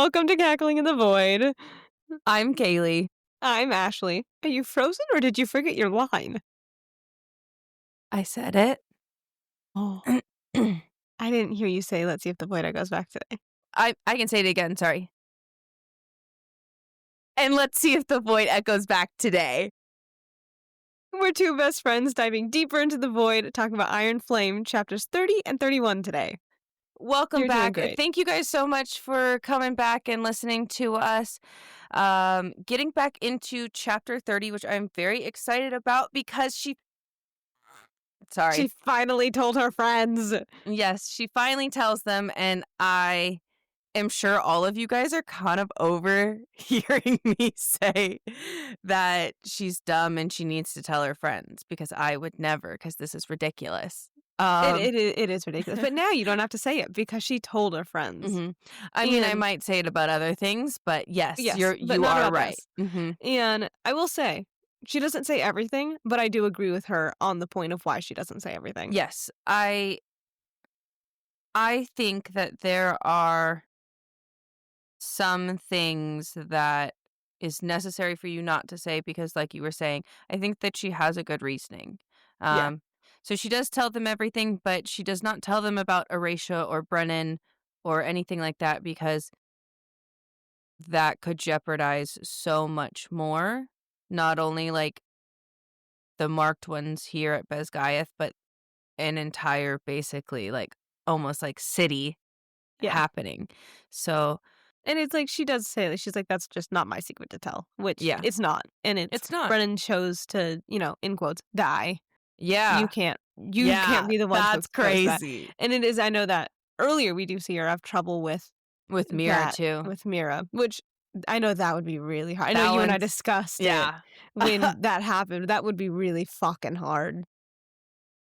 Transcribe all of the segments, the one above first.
Welcome to Cackling in the Void. I'm Kaylee. I'm Ashley. Are you frozen or did you forget your line? I said it. Oh, I I didn't hear you say, let's see if the void goes back today. I can say it again, sorry. And let's see if the void echoes back today. We're two best friends diving deeper into the void, talking about Iron Flame, chapters 30 and 31 today. Welcome You're doing back. great. Thank you guys so much for coming back and listening to us. Getting back into chapter 30, which I'm very excited about because She sorry. finally told her friends. Yes, she finally tells them, and I am sure all of you guys are kind of over hearing me say that she's dumb and she needs to tell her friends because I would never, because this is ridiculous. It is ridiculous. But now you don't have to say it because she told her friends. hmm I mean, I And might say it about other things, but yes, yes, but you not are about right. this. And I will say, she doesn't say everything, but I do agree with her on the point of why she doesn't say everything. Yes, I think that there are some things that is necessary for you not to say because like you were saying, I think that she has a good reasoning. Yeah. Um so she does tell them everything, but she does not tell them about Eratia or Brennan or anything like that because that could jeopardize so much more. Not only like the marked ones here at Bezgaeth, but an entire basically like almost like city Yeah. happening. So And it's like she does say that she's like, that's just not my secret to tell, which yeah, it's not. And it's it's not. Brennan chose to, in quotes, die. Yeah. You can't Yeah, be the one to that's expose that. crazy. And it is, I know that earlier we do see her have trouble with With Mira that too. with Mira, which I know that would be really hard. I know That you and I one's discussed it yeah. when that happened. That would be really fucking hard.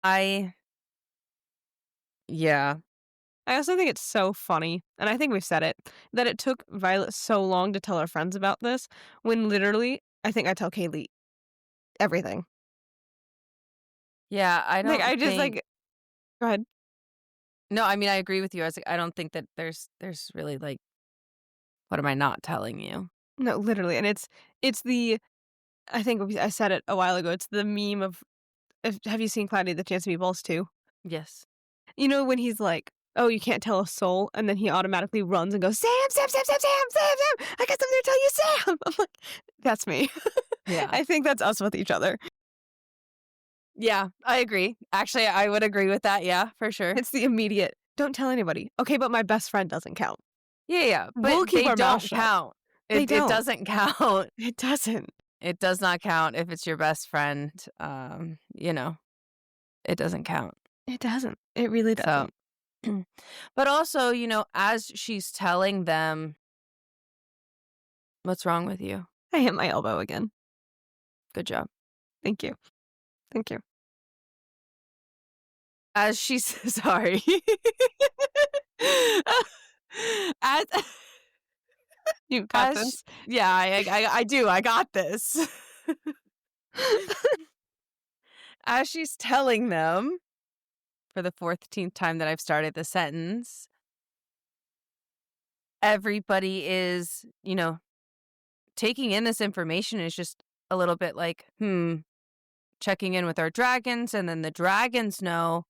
I yeah. I also think it's so funny, and I think we've said it, that it took Violet so long to tell her friends about this when literally I think I tell Kaylee everything. Yeah, I Like, don't I just, think like go ahead. no, I mean, I agree with you. I was like, I don't think that there's really, like, what am I not telling you? No, literally, and it's the I think I said it a while ago, it's the meme of have you seen Cloudy the Chance of Meatballs too? Yes. You know, when he's like, "Oh, you can't tell a soul," and then he automatically runs and goes, "Sam, Sam, Sam, Sam, Sam, Sam, Sam, I got something to tell you, Sam!" I'm like, "That's me." Yeah. I think that's us with each other. Yeah, I agree. Actually, I would agree with that, yeah, for sure. It's the immediate, "Don't tell anybody." "Okay, but my best friend doesn't count." Yeah, yeah, We'll but keep they our mouth don't shut. count. They It don't. doesn't count. It doesn't. It does not count if it's your best friend, you know, it doesn't count. It doesn't. It really So doesn't. but also, as she's telling them, "What's wrong with you?" I hit my elbow again. Good job. Thank you. Thank you. As she's sorry. As You got as this. yeah, I do. I got this. As she's telling them for the 14th time that I've started the sentence, everybody is, taking in this information is just a little bit like, checking in with our dragons, and then the dragons know,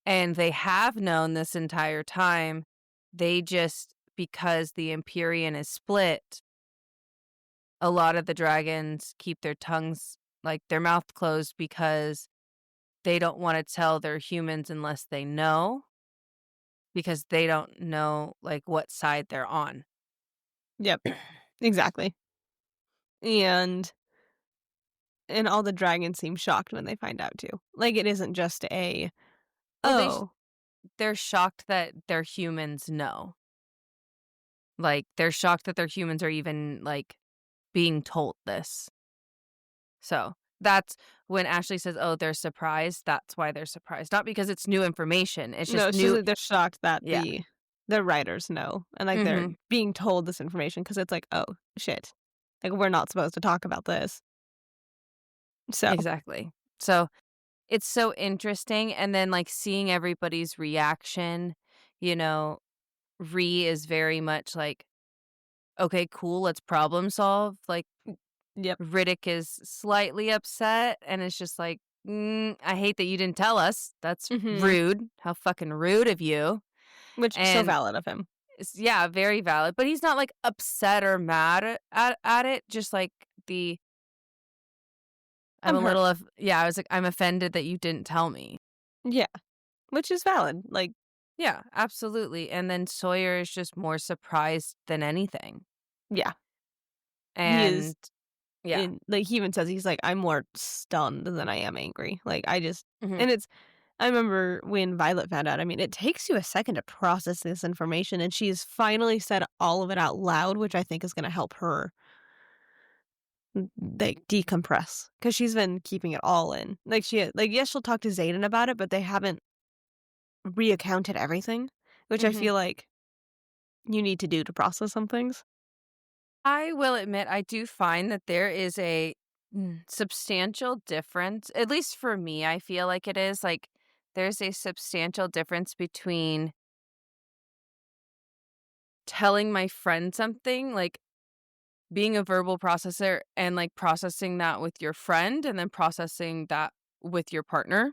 and they have known this entire time. They just, because the Empyrean is split, a lot of the dragons keep their tongues, like their mouth closed, because they don't want to tell their humans unless they know, because they don't know like what side they're on. Yep. Exactly. And all the dragons seem shocked when they find out too. Like, it isn't just a, Well, "Oh." they're shocked that their humans know. Like they're shocked that their humans are even like being told this. So that's when Ashley says, "Oh, they're surprised." That's why they're surprised, not because it's new information. It's No, just it's just new. that they're shocked that Yeah. the writers know, and, like, they're hmm being told this information because it's like, "Oh, shit. Like, we're not supposed to talk about this." So, Exactly. So it's so interesting, and then like seeing everybody's reaction. You know, Ree is very much like okay, cool, let's problem solve. Like, Yep. Riddick is slightly upset, and it's just like, I hate that you didn't tell us. That's Mhm. rude. How fucking rude of you." Which so And valid of him. yeah, very valid. But he's not like upset or mad at it. Just like the I'm I'm a hurt. little of yeah. I was like, I'm offended that you didn't tell me. Yeah, which is valid. Like, Yeah, absolutely. And then Sawyer is just more surprised than anything. yeah, he is And yeah. in like, he even says he's like, "I'm more stunned than I am angry." Like, I just Hmm. and it's I remember when Violet found out, I mean, it takes you a second to process this information, and she's finally said all of it out loud, which I think is gonna help her, like, decompress because 'cause she's been keeping it all in. Like, yes, she'll talk to Xaden about it, but they haven't reaccounted everything, which I Hmm. feel like you need to do to process some things. I will admit, I do find that there is a substantial difference, at least for me, I feel like it is. Like, there's a substantial difference between telling my friend something, like being a verbal processor and like processing that with your friend and then processing that with your partner.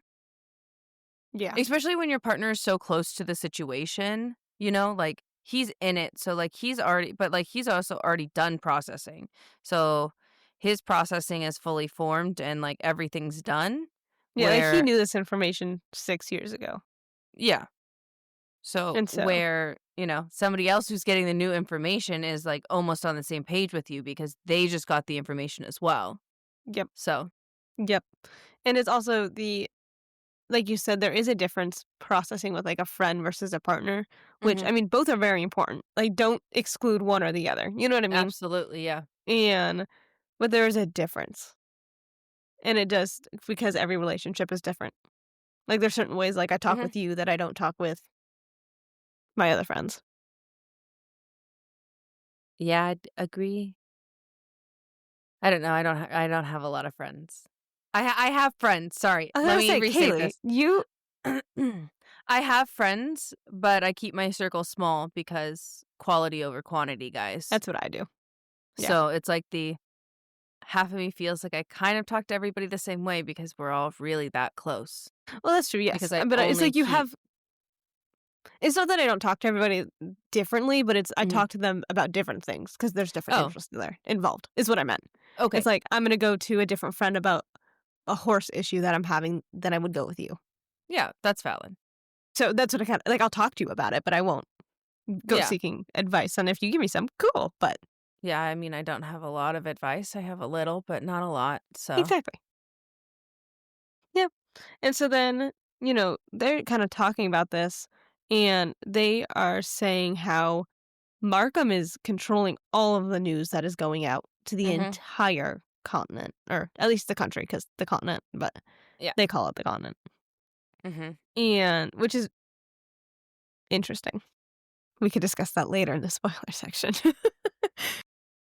Yeah. Especially when your partner is so close to the situation, like he's in it. So like he's already but like he's also already done processing. So his processing is fully formed and like everything's done Yeah, like, he where knew this information 6 years ago, yeah. So and so where, somebody else who's getting the new information is like almost on the same page with you because they just got the information as well. yep, So, yep, and it's also like you said, there is a difference processing with, like, a friend versus a partner, which, mhm, I mean, both are very important, like, don't exclude one or the other, you know what I mean? absolutely, yeah. And but there is a difference, and it does because every relationship is different. Like, there's certain ways, like, I talk Mhm. with you that I don't talk with my other friends. Yeah, I'd agree. I don't know, I don't have a lot of friends. I have friends, sorry, I was let gonna me say, restate Kaylee, this. you I have friends, but I keep my circle small because quality over quantity, guys. that's what I do. Yeah. So, it's like the half of me feels like I kind of talk to everybody the same way because we're all really that close. Well, that's true, Because yes, I but it's only like you keep have it's not that I don't talk to everybody differently, but it's I Mhm. talk to them about different things because there's different Oh, interests there involved, is what I meant. It's okay. like, I'm gonna go to a different friend about a horse issue that I'm having than I would go with you. Yeah, that's valid. So that's what I kinda like, I'll talk to you about it, but I won't go Yeah. seeking advice, and if you give me some, cool, but Yeah, I mean, I don't have a lot of advice. I have a little, but not a lot, so exactly. Yeah, and so then, they're kinda talking about this, and they are saying how Markham is controlling all of the news that is going out to the Mhm. entire continent, or at least the country, because the continent, but Yeah. they call it the continent, Mhm. and which is interesting. We could discuss that later in the spoiler section.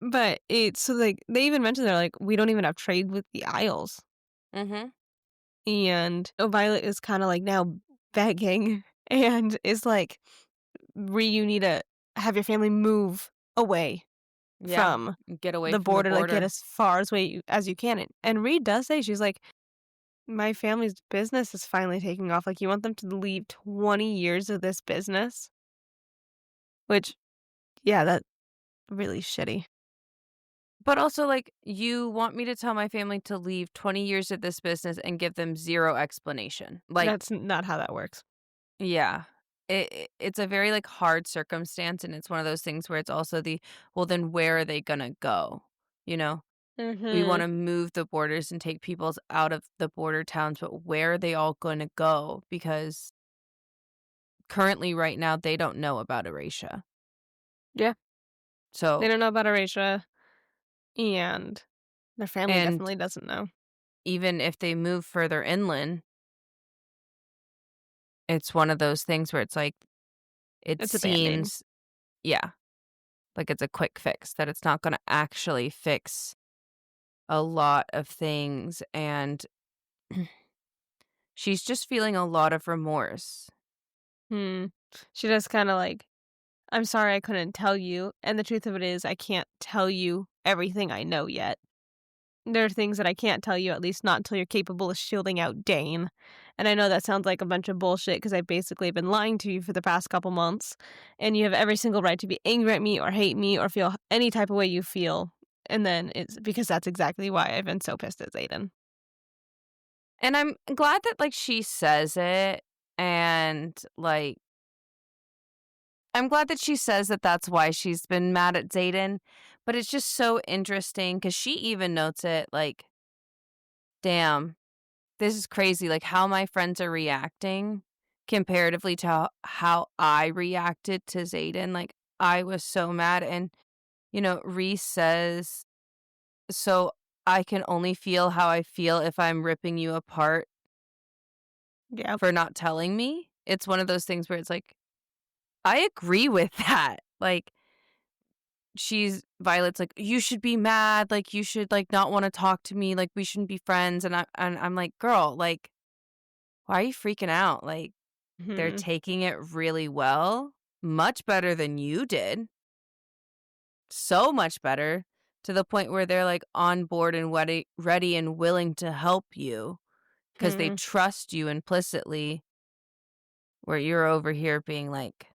But it's so, like, they even mentioned they're like, "We don't even have trade with the Isles," Mhm. and Violet is kinda, like, now begging and is like, You need to have your family move away Yeah. from Get away the from the border, like, get border. as far as way as you can, and Reed does say, she's like, "My family's business is finally taking off, like, you want them to leave 20 years of this business?" Which, yeah, that really shitty. But also, like, you want me to tell my family to leave 20 years of this business and give them 0 explanation. Like, That's not how that works. yeah. It's a very, like, hard circumstance, and it's one of those things where it's also well, then where are they gonna go? You know? We Mhm. wanna move the borders and take peoples out of the border towns, but where are they all gonna go? Because currently, right now, they don't know about Eurasia. Yeah, they So don't know about Erasure, and their family and definitely doesn't know. even if they move further inland, it's one of those things where it's like, it It's a Band-Aid. seems yeah, like it's a quick fix, that it's not gonna actually fix a lot of things, and she's just feeling a lot of remorse. Hmm. She does kinda, like I'm sorry I couldn't tell you, and the truth of it is I can't tell you everything I know yet. There are things that I can't tell you, at least not until you're capable of shielding out Dane. And I know that sounds like a bunch of bullshit because I basically have been lying to you for the past couple months, and you have every single right to be angry at me or hate me or feel any type of way you feel. And then it's because that's exactly why I've been so pissed at Zayden. And I'm glad that, like, she says it, and, like, I'm glad that she says that that's why she's been mad at Zayden, but it's just so interesting because she even notes it, like, "Damn, this is crazy, like, how my friends are reacting comparatively to how I reacted to Zayden." Like, I was so mad, and, Reese says, "So I can only feel how I feel if I'm ripping you apart Yeah. for not telling me." It's one of those things where it's like, I agree with that. Like, Violet's like, "You should be mad, like, you should, like, not wanna talk to me, like, we shouldn't be friends," and I'm like, "Girl, like, why are you freaking out?" Like, they're Hmm. taking it really well, much better than you did, so much better, to the point where they're, like, on board and ready and willing to help you because they Hmm. trust you implicitly, where you're over here being, like,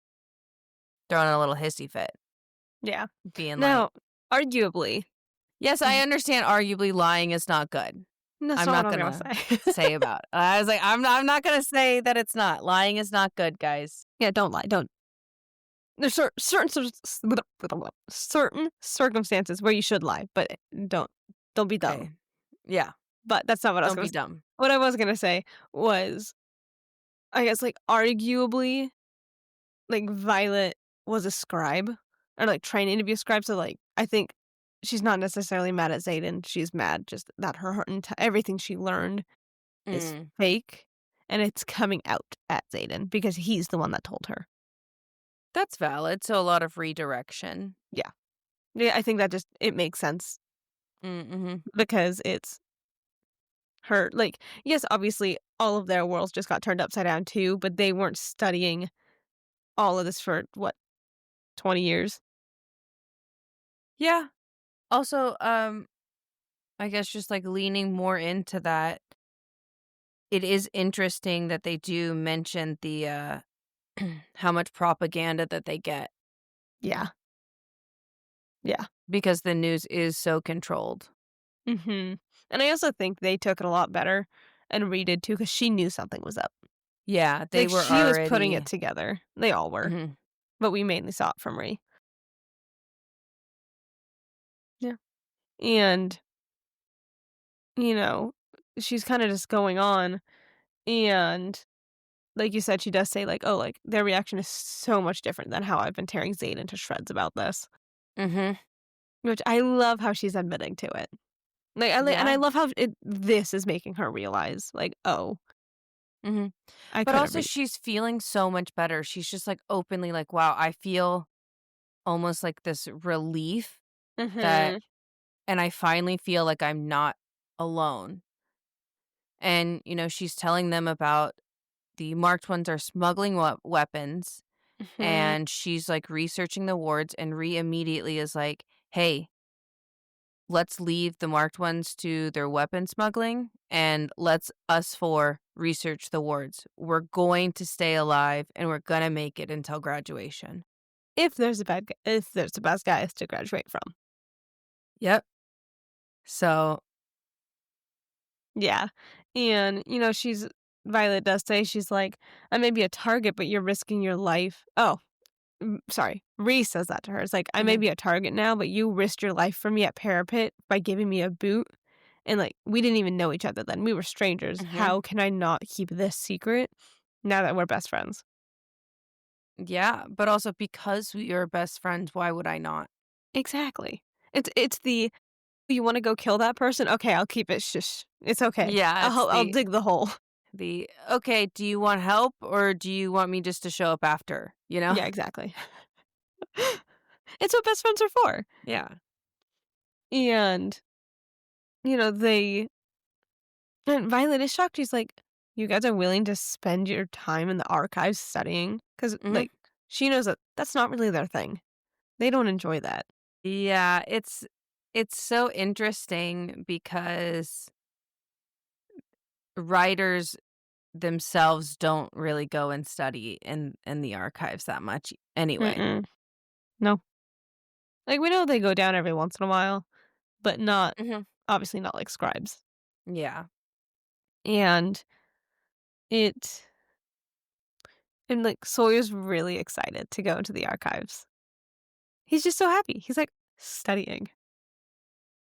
throwing a little hissy fit, Yeah. being like, Now, arguably, "Yes, I understand arguably lying is not good." that's I'm not what not I was gonna gonna say. say about I was like, I'm not gonna say that it's not. Lying is not good, guys. Yeah, don't lie. Don't. There's certain circumstances where you should lie, but don't don't be dumb. Okay. Yeah, But that's not what I was don't gonna be s dumb. what I was gonna say was, I guess, like, arguably, like, Violet was a scribe or, like, training to be a scribe, so, like, I think she's not necessarily mad at Xaden, she's mad just that her everything she learned is Mm, fake, and it's coming out at Xaden because he's the one that told her. that's valid, so a lot of redirection. Yeah. Yeah, I think that just it makes sense Mhm. because it's her like, yes, obviously, all of their worlds just got turned upside down too, but they weren't studying all of this for, what, 20 years? Yeah. Also, I guess just, like, leaning more into that, it is interesting that they do mention the, how much propaganda that they get Yeah. Yeah. because the news is so controlled. Mhm. And I also think they took it a lot better, and Ree did too, because she knew something was up. Yeah, they Like, were she was putting it already together. They all were, Mhm. but we mainly saw it from Ree. Yeah. And, you know, she's kinda just going on, and like you said, she does say, like, "Oh, like, their reaction is so much different than how I've been tearing Xaden to shreds about this." Mhm. Which I love how she's admitting to it. I Yeah. love how this is making her realize, like, "Oh, Mhm. I But couldn't also read." she's feeling so much better. She's just, like, openly like, "Wow, I feel almost like this relief that Mhm. and I finally feel like I'm not alone." And, she's telling them about the marked ones are smuggling weapons, Mhm. and she's, like, researching the wards, and Ree immediately is like, "Hey, let's leave the marked ones to their weapon smuggling, and let's us 4 research the wards. We're going to stay alive, and we're gonna make it until graduation." If there's a bad guy to graduate from. Yep. So Yeah. And, Violet does say, she's like, "I may be a target, but you're risking your life." Oh, sorry. Reese says that to her. It's like, "I may mhm, be a target now, but you risked your life for me at Parapet by giving me a boot. And, like, we didn't even know each other then. We were strangers. mhm. How can I not keep this secret now that we're best friends?" Yeah, but also because we are best friends, why would I not? Exactly. It's the, "You wanna go kill that person? Okay, I'll keep it shush. It's okay. Yeah, it's I'll the dig the hole." the, "Okay, do you want help or do you want me just to show up after?" You know? Yeah, exactly. It's what best friends are for. Yeah. And, you know, they and Violet is shocked. She's like, "You guys are willing to spend your time in the archives studying? Because Mhm. like, she knows that that's not really their thing. They don't enjoy that. Yeah, it's so interesting because writers themselves don't really go and study in the archives that much anyway. Mm-mm. No. Like, we know they go down every once in a while, but not Mhm. obviously not like scribes. Yeah. And it and, like, Sawyer's really excited to go into the archives. He's just so happy. He's, like, studying.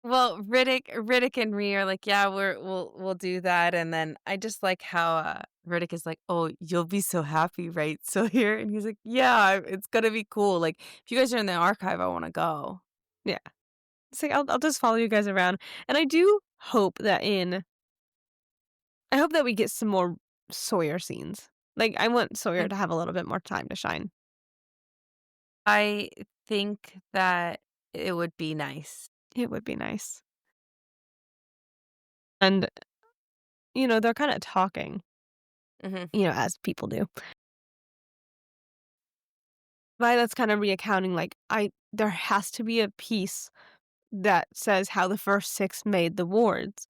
Well, Riddick and Ree are like, "Yeah, we'll do that," and then I just like how, Riddick is like, "Oh, you'll be so happy, right, Sawyer?" And he's like, "Yeah, it's gonna be cool, like, if you guys are in the archive, I wanna go." Yeah. It's like, I'll just follow you guys around, and I do hope that in I hope that we get some more Sawyer scenes. Like, I want Sawyer Mm. to have a little bit more time to shine. I think that it would be nice. It would be nice. And, they're kinda talking, Mhm, as people do. Violet's kinda recounting, like, I there has to be a piece that says how the first 6 made the wards,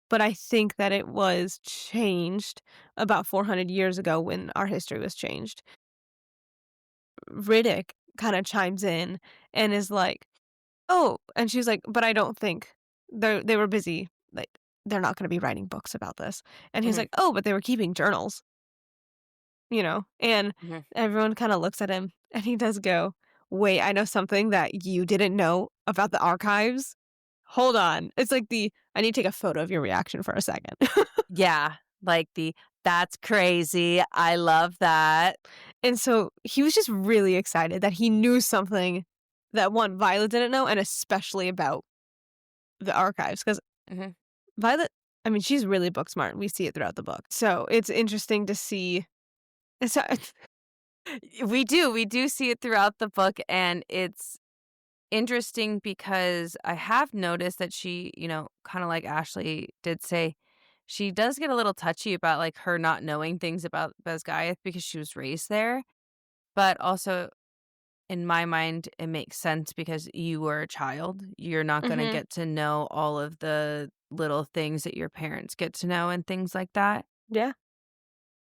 but I think that it was changed about 400 years ago when our history was changed. Riddick kinda chimes in and is like, "Oh," and she's like, "But I don't think they were busy, like, they're not gonna be writing books about this." And he's mhm, like, "Oh, but they were keeping journals." And mhm. everyone kinda looks at him, and he does go, "Wait, I know something that you didn't know about the archives? Hold on." It's like I need to take a photo of your reaction for a second. Yeah, like "That's crazy, I love that." And so he was just really excited that he knew something that, 1, Violet didn't know, and especially about the archives, because Mhm. Violet, I mean, she's really book smart, we see it throughout the book. So it's interesting to see it's We do see it throughout the book, and it's interesting because I have noticed that she, kinda like Ashley did say, she does get a little touchy about, like, her not knowing things about Basgiath because she was raised there, but also, in my mind, it makes sense because you were a child. You're not gonna Mhm. get to know all of the little things that your parents get to know and things like that. Yeah,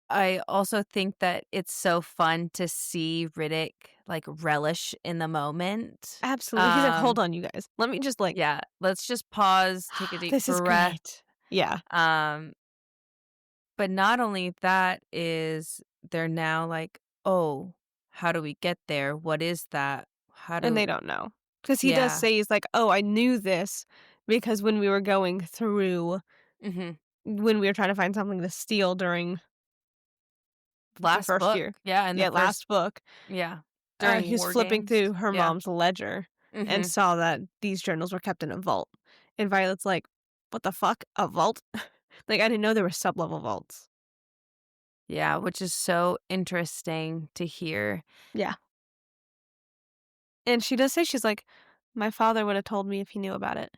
I also think that it's so fun to see Riddick, like, relish in the moment. absolutely. He's like, "Hold on, you guys. Let me just, like, Yeah, let's just pause, take a deep this is breath. great." Yeah, Um, but not only that is they're now like, "Oh, how do we get there? What is that? How and do" they don't know, because he does Yeah. say, he's like, "Oh, I knew this because when we were going through Mhm. when we were trying to find something to steal during the Last first book. year." Yeah, in the Yeah, first last book. yeah, He during was War flipping Games. through her Yeah. mom's ledger and Mhm. saw that these journals were kept in a vault. And Violet's like, "What the fuck? A vault?" Like, I didn't know there were sub-level vaults. Yeah, which is so interesting to hear. Yeah. And she does say, she's like, "My father would have told me if he knew about it."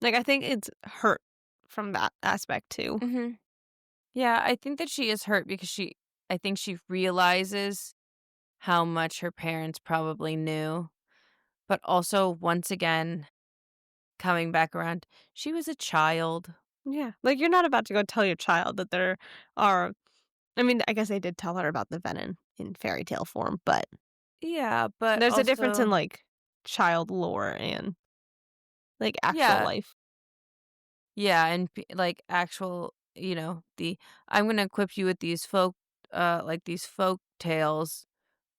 Like, I think it's hurt from that aspect too. Mhm. Yeah, I think that she is hurt because I think she realizes how much her parents probably knew, but also once again coming back around, she was a child. Yeah. Like, you're not about to go tell your child that there are I mean, I guess they did tell her about the venom in fairy tale form, but Yeah, but there's a difference in, also like, child lore and, like, actual yeah, life. yeah, and like actual, the I'm gonna equip you with these folk tales.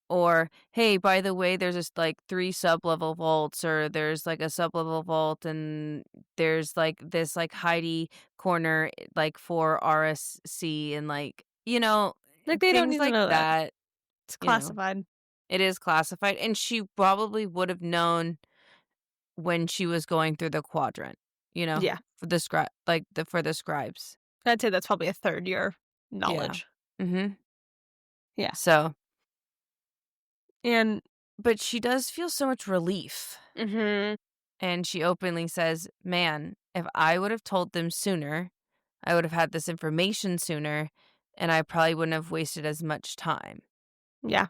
Or, "Hey, by the way, there's this, like, 3 sub-level vaults," or, "There's, like, a sub-level vault, and there's, like, this, like, hidey corner, like, for RSC," and, like, Like, they don't things need to like know that. that, It's you know? classified. It is classified, and she probably would have known when she was going through the quadrant, Yeah. for the scribes. I'd say that's probably a 3rd year Yeah. knowledge. Mhm. Yeah. So And but she does feel so much relief. mhm. And she openly says, "Man, if I would have told them sooner, I would have had this information sooner, and I probably wouldn't have wasted as much time." Yeah.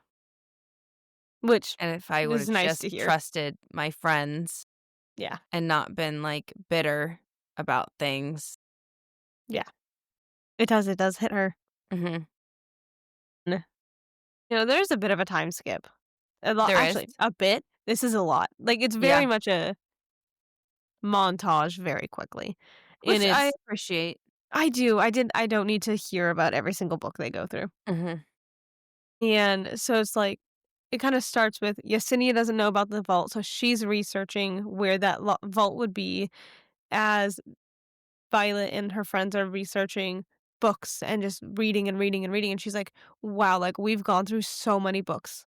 which And if I would is have nice just to hear. trusted my friends Yeah, and not been, like, bitter about things. yeah. It does hit her. Mhm. N there's a bit of a time skip. A lot There is, actually, a bit. This is a lot. Like, it's very yeah, much a montage very quickly, and which I it's appreciate. I don't need to hear about every single book they go through. Mhm, And so it's like it kinda starts with Yesenia doesn't know about the vault, so she's researching where that vault would be as Violet and her friends are researching books and just reading and reading and reading, and she's like, "Wow, like, we've gone through so many books,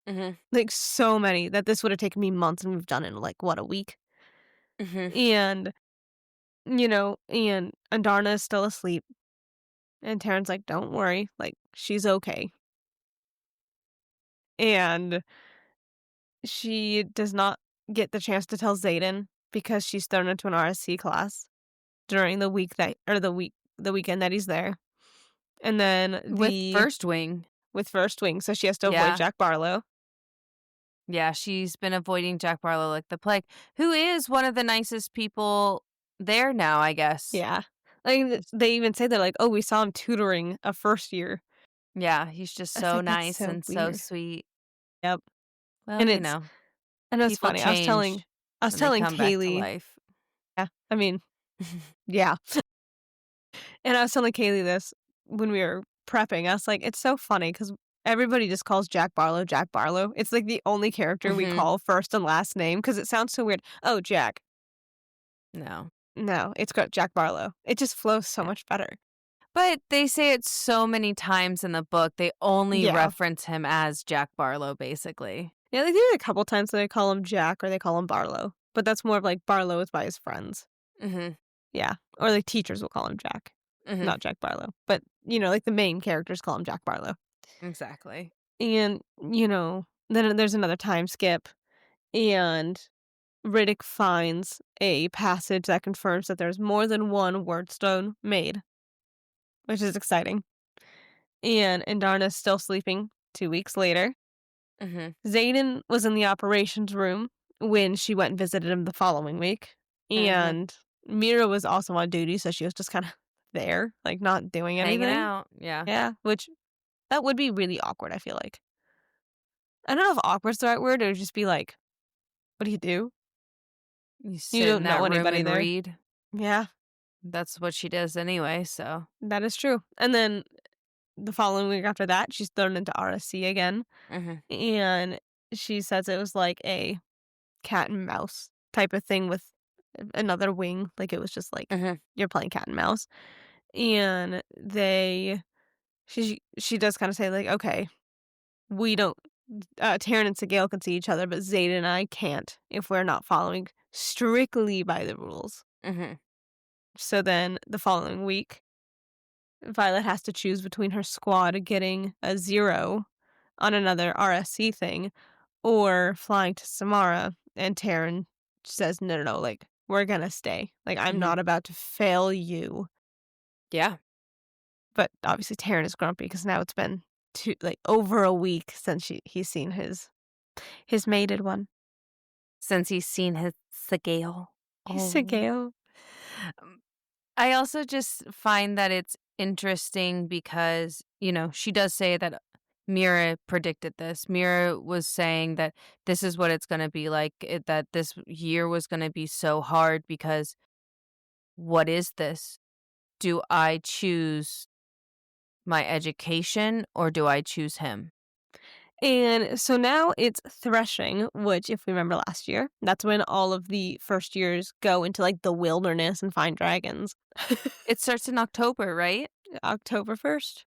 mhm, like, so many that this would have taken me months, and we've done it in, like, what, a week?" mhm. And, and Andarna is still asleep, and Taryn's like, "Don't worry, like, she's okay." And she does not get the chance to tell Xaden because she's thrown into an RSC class during the week that or the weekend that he's there. And then With the First Wing, with First Wing, so she has to avoid yeah. Jack Barlow. Yeah, she's been avoiding Jack Barlow like the plague, who is one of the nicest people there now, I guess. Yeah. Like, they even say they're like, "Oh, we saw him tutoring a first year." Yeah, he's just I was so like, "That's nice so and so weird." sweet. Yep. Well, And it was people funny. change I was and they telling come back to Kaylee life. yeah, I mean, yeah. And I was telling Kaylee this when we were prepping. I was like, "It's so funny because everybody just calls Jack Barlow Jack Barlow. It's, like, the only character we Mhm. call first and last name because it sounds so weird. Oh, Jack. No. No, it's got Jack Barlow. It just flows so Yeah. much better." But they say it so many times in the book, they only Yeah. reference him as Jack Barlow, basically. Yeah, they do it a couple times, so they call him Jack or they call him Barlow, but that's more of, like, Barlow is by his friends. Mhm. Yeah, or, like, teachers will call him Jack, Mhm. not Jack Barlow, but, like, the main characters call him Jack Barlow. Exactly. And, then there's another time skip, and Riddick finds a passage that confirms that there's more than one wordstone made, which is exciting. And Darna's still sleeping 2 weeks later. Mhm. Xaden was in the operations room when she went and visited him the following week, Mhm. and Mira was also on duty, so she was just kinda there, like, not doing Hanging anything. out. Yeah. Yeah, which that would be really awkward, I feel like. I don't know if awkward's the right word, it would just be like, "What do you do? You You sit in don't know that room anybody and there." read. Yeah, That's what she does anyway, so. that is true, and then the following week after that, she's thrown into RSC again, Mhm. and she says it was like a cat and mouse type of thing with another wing, like, it was just like, Mhm. you're playing cat and mouse, and she does kinda say, like, "Okay, we don't Taryn and Sigale can see each other, but Zayden and I can't if we're not following strictly by the rules." Mhm. So then the following week, Violet has to choose between her squad getting a 0 on another RSC thing or flying to Samara, and Taryn says, "No, no, no, like, we're gonna stay. Like, I'm Mhm. not about to fail you." Yeah. But obviously Taryn is grumpy because now it's been over a week since he's seen his mated one. Since he's seen his Sigale. He's Oh. Sigale. Um, I also just find that it's interesting because, she does say that Mira predicted this. Mira was saying that this is what it's going to be like, that this year was going to be so hard because what is this? Do I choose my education or do I choose him? And so now it's threshing, which, if we remember last year, that's when all of the first years go into, like, the wilderness and find dragons. It starts in October, right? October 1st.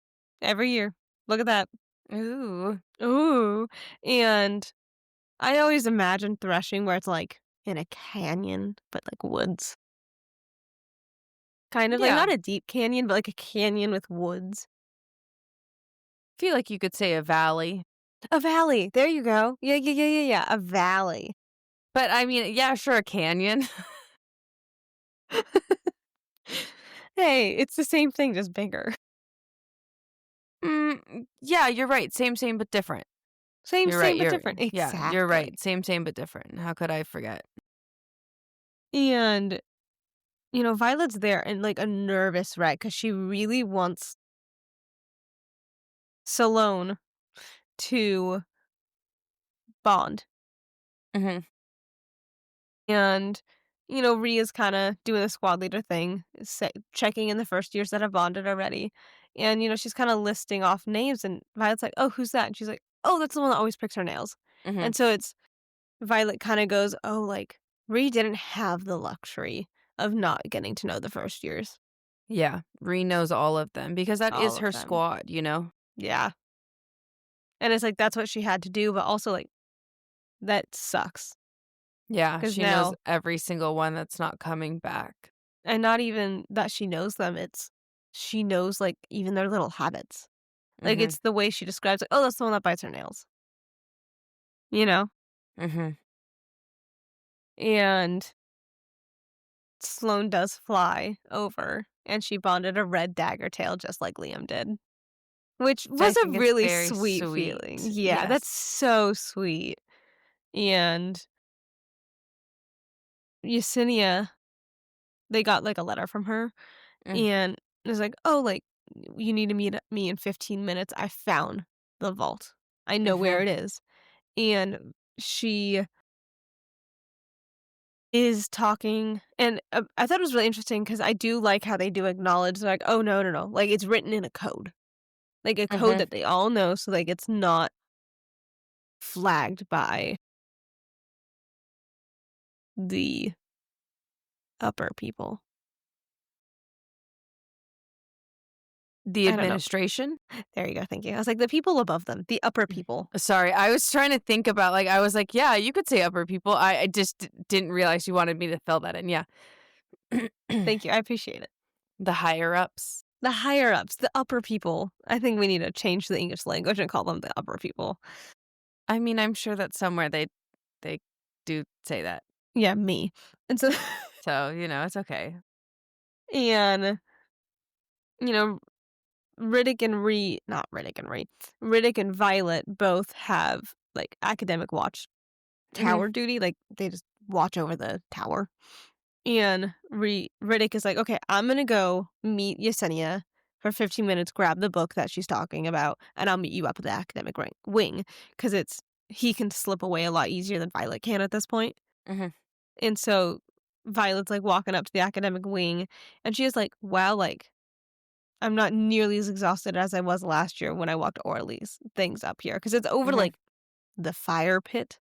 Every year. Look at that. Ooh. Ooh. And I always imagine threshing where it's, like, in a canyon, but, like, woods. Kind of like Yeah. not a deep canyon, but, like, a canyon with woods. Feel like you could say a valley. A valley. There you go. Yeah, yeah, yeah, yeah, yeah. A valley. But I mean, yeah, sure, a canyon. Hey, it's the same thing, just bigger. Yeah, you're right. Same, but different. Same, You're right, same, but different. you're Exactly. right. Same, but different. How could I forget? And, Violet's there in, like, a nervous wreck because she really wants Salone to bond. Mhm, And, Rhea's kinda doing the squad leader thing, checking in the first years that have bonded already. And, she's kinda listing off names, and Violet's like, "Oh, who's that?" And she's like, "Oh, that's the one that always picks her nails." mhm. And so it's Violet kinda goes, "Oh, like, Rhea didn't have the luxury of not getting to know the first years." Yeah, Ree knows all of them because that All is of her them. squad, you know? Yeah. And it's like, that's what she had to do, but also, like, that sucks Yeah, because she knows now every single one that's not coming back. and not even that she knows them, it's she knows, like, even their little habits. Like, Mhm, it's the way she describes, like, "Oh, that's the one that bites her nails." You know? mhm. And Sloane does fly over, and she bonded a red dagger tail just like Liam did, which I was a think it's really very sweet feeling. sweet. Yeah, that's Yes. so sweet. And Yesenia, they got, like, a letter from her, Mm, and it was like, "Oh, like, you need to meet me in 15 minutes. I found the vault. I know where mhm, it is." And she is talking and, I thought it was really interesting because I do like how they do acknowledge, like, "Oh, no, no, no." Like, it's written in a code. Like, a code mhm. that they all know so, like, it's not flagged by the upper people. The I don't know. administration? There you go, thank you. I was like, "The people above them, the upper people." Sorry, I was trying to think about, like I was like, "Yeah, you could say upper people." I just didn't realize you wanted me to fill that in, yeah. Thank you, I appreciate it. The higher ups. The higher ups, the upper people. I think we need to change the English language and call them the upper people. I mean, I'm sure that somewhere they do say that. Yeah, me. And so So, it's okay. and, you know, Riddick and Ree not Riddick and Ree, Riddick and Violet both have, like, academic watch Mhm, tower duty, like, they just watch over the tower. And Riddick is like, "Okay, I'm gonna go meet Yesenia for 15 minutes, grab the book that she's talking about, and I'll meet you up at the academic wing, because he can slip away a lot easier than Violet can at this point." mhm. And so Violet's, like, walking up to the academic wing, and she is like, "Wow, like, I'm not nearly as exhausted as I was last year when I walked Orly's things up here, because it's over, Mhm. like, the fire pit.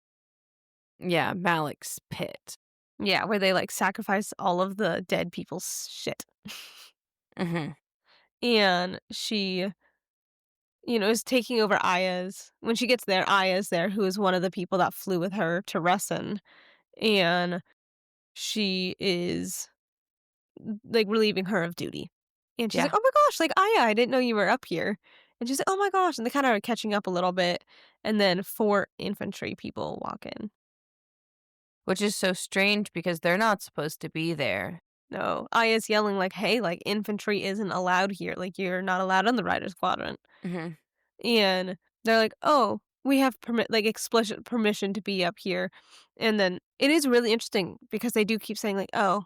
Yeah, Malik's pit. Yeah, where they, like, sacrifice all of the dead people's shit. Mhm, And she, is taking over Aya's when she gets there, Aya's there, who is one of the people that flew with her to Resson, and she is, like, relieving her of duty. And she's like, yeah, "Oh my gosh, like, Aya, I didn't know you were up here." And she's like, "Oh my gosh," and they kinda are catching up a little bit, and then 4 infantry people walk in. which is so strange because they're not supposed to be there. No, Aya's yelling like, "Hey, like, infantry isn't allowed here, like, you're not allowed on the Riders Quadrant." Mhm, And they're like, "Oh, we have explicit permission to be up here." And then it is really interesting because they do keep saying like, "Oh,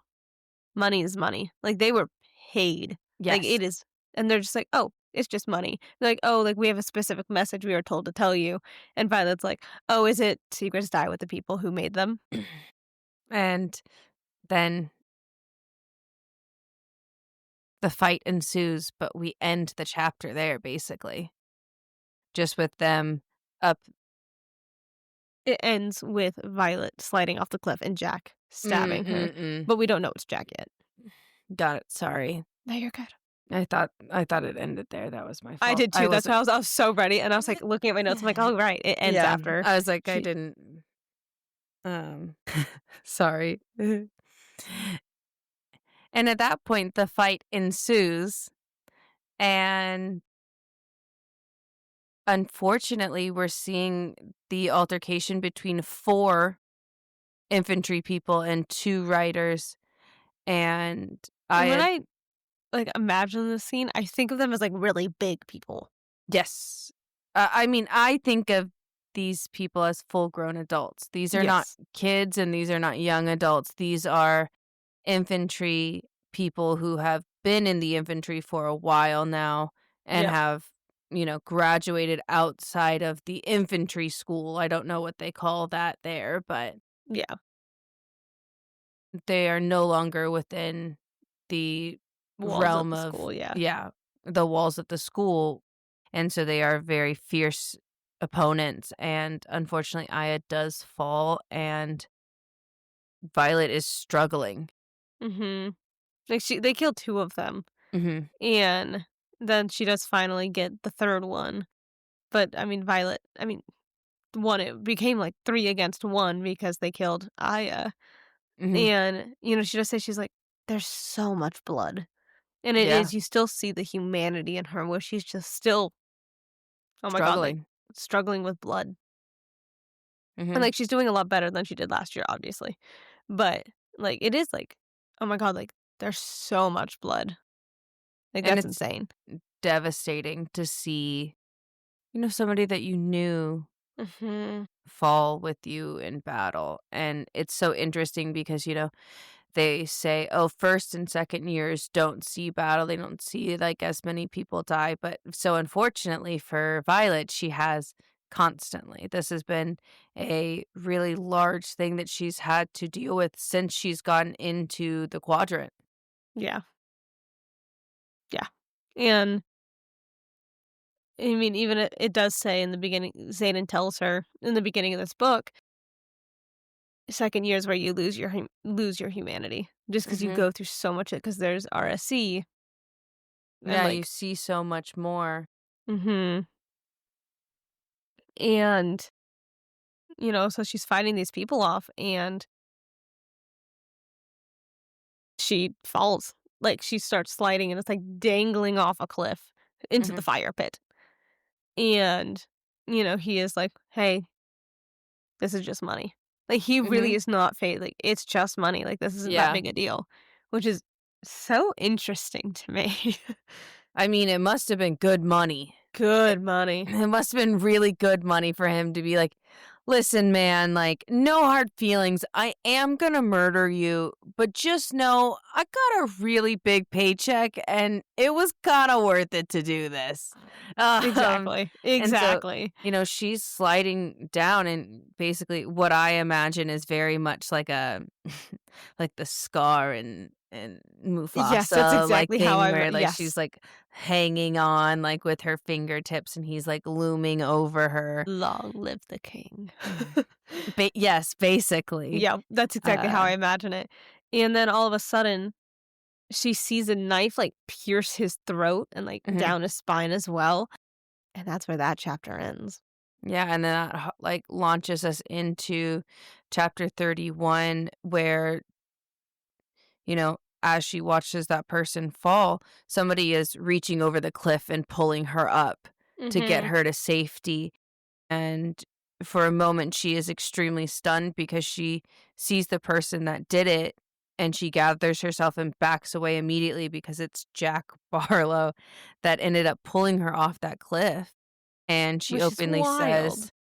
money is money." Like, they were paid. Like, yes, it is and they're just like, "Oh, it's just money." They're like, "Oh, like, we have a specific message we were told to tell you." And Violet's like, "Oh, is it secrets die with the people who made them?" and then the fight ensues, but we end the chapter there, basically, just with them up. It ends with Violet sliding off the cliff and Jack stabbing her, Mm. but we don't know it's Jack yet. Got it, sorry. No, you're good. I thought it ended there, that was my I fault. did I too. That's why wasn't. I was so ready, and I was, like, looking at my notes. I'm like, "Oh, right, it ends Yeah, after I was like, I she." didn't, sorry. And at that point, the fight ensues, and unfortunately, we're seeing the altercation between 4 infantry people and 2 riders, and I And when had I, like, imagine this scene, I think of them as, like, really big people. yes. I mean, I think of these people as full-grown adults. These are not Yes. kids and these are not young adults. These are infantry people who have been in the infantry for a while now and Yep. have, graduated outside of the infantry school. I don't know what they call that there, but Yeah. they are no longer within the Walls of realm the of, school, yeah. yeah, the walls of the school. And so they are very fierce opponents. And unfortunately, Aya does fall, and Violet is struggling. Mhm. Like, they killed 2 of them, Hmm. and then she does finally get the 3rd one, but, I mean, Violet I mean, 1 it became, like, 3 against 1 because they killed Aya, Hmm. and, she just says she's like, "There's so much blood," and it Yeah, is you still see the humanity in her where she's just still, oh my god, like, struggling. struggling with blood, and, Hmm. like, she's doing a lot better than she did last year, obviously, but, like, it is like, oh my god, like, there's so much blood, like, And that's it's insane. devastating to see, somebody that you knew Mhm. fall with you in battle. And it's so interesting because, they say, oh, first and second years don't see battle. They don't see like as many people die. But so unfortunately for Violet, she has constantly. This has been a really large thing that she's had to deal with since she's gotten into the quadrant. Yeah, yeah, and I mean, even it does say in the beginning Xaden tells her in the beginning of this book, second year is where you lose your humanity just because you Hmm. go through so much because there's RSC and, Yeah, you like see so much more. mhm, and, so she's fighting these people off, and she falls. Like, she starts sliding, and it's, like, dangling off a cliff into the Hmm. fire pit, and, he is like, "Hey, this is just money." Like, he really Hmm. is not like, it's just money, like, this isn't that Yeah. big a deal, which is so interesting to me. I mean, it must have been good money. Good money. It must have been really good money for him to be like, "Listen, man, like, no hard feelings. I am gonna murder you, but just know I got a really big paycheck and it was kinda worth it to do this." Um, Exactly, and so, exactly. she's sliding down, and basically what I imagine is very much like a like the Scar and Yes, that's Mufasa, like, exactly how thing I where, like, she's, yes. like, hanging on, like, with her fingertips, and he's, like, looming over her. Long live the king. Yes, basically. Yeah, that's exactly how Uh, I imagine it, and then all of a sudden, she sees a knife, like, pierce his throat and, like, mhm. down his spine as well, and that's where that chapter ends. Yeah, and then that like, launches us into chapter 31 where, as she watches that person fall, somebody is reaching over the cliff and pulling her up to get Mhm. her to safety. And for a moment, she is extremely stunned because she sees the person that did it, and she gathers herself and backs away immediately because it's Jack Barlow that ended up pulling her off that cliff. And she Which is openly wild. says,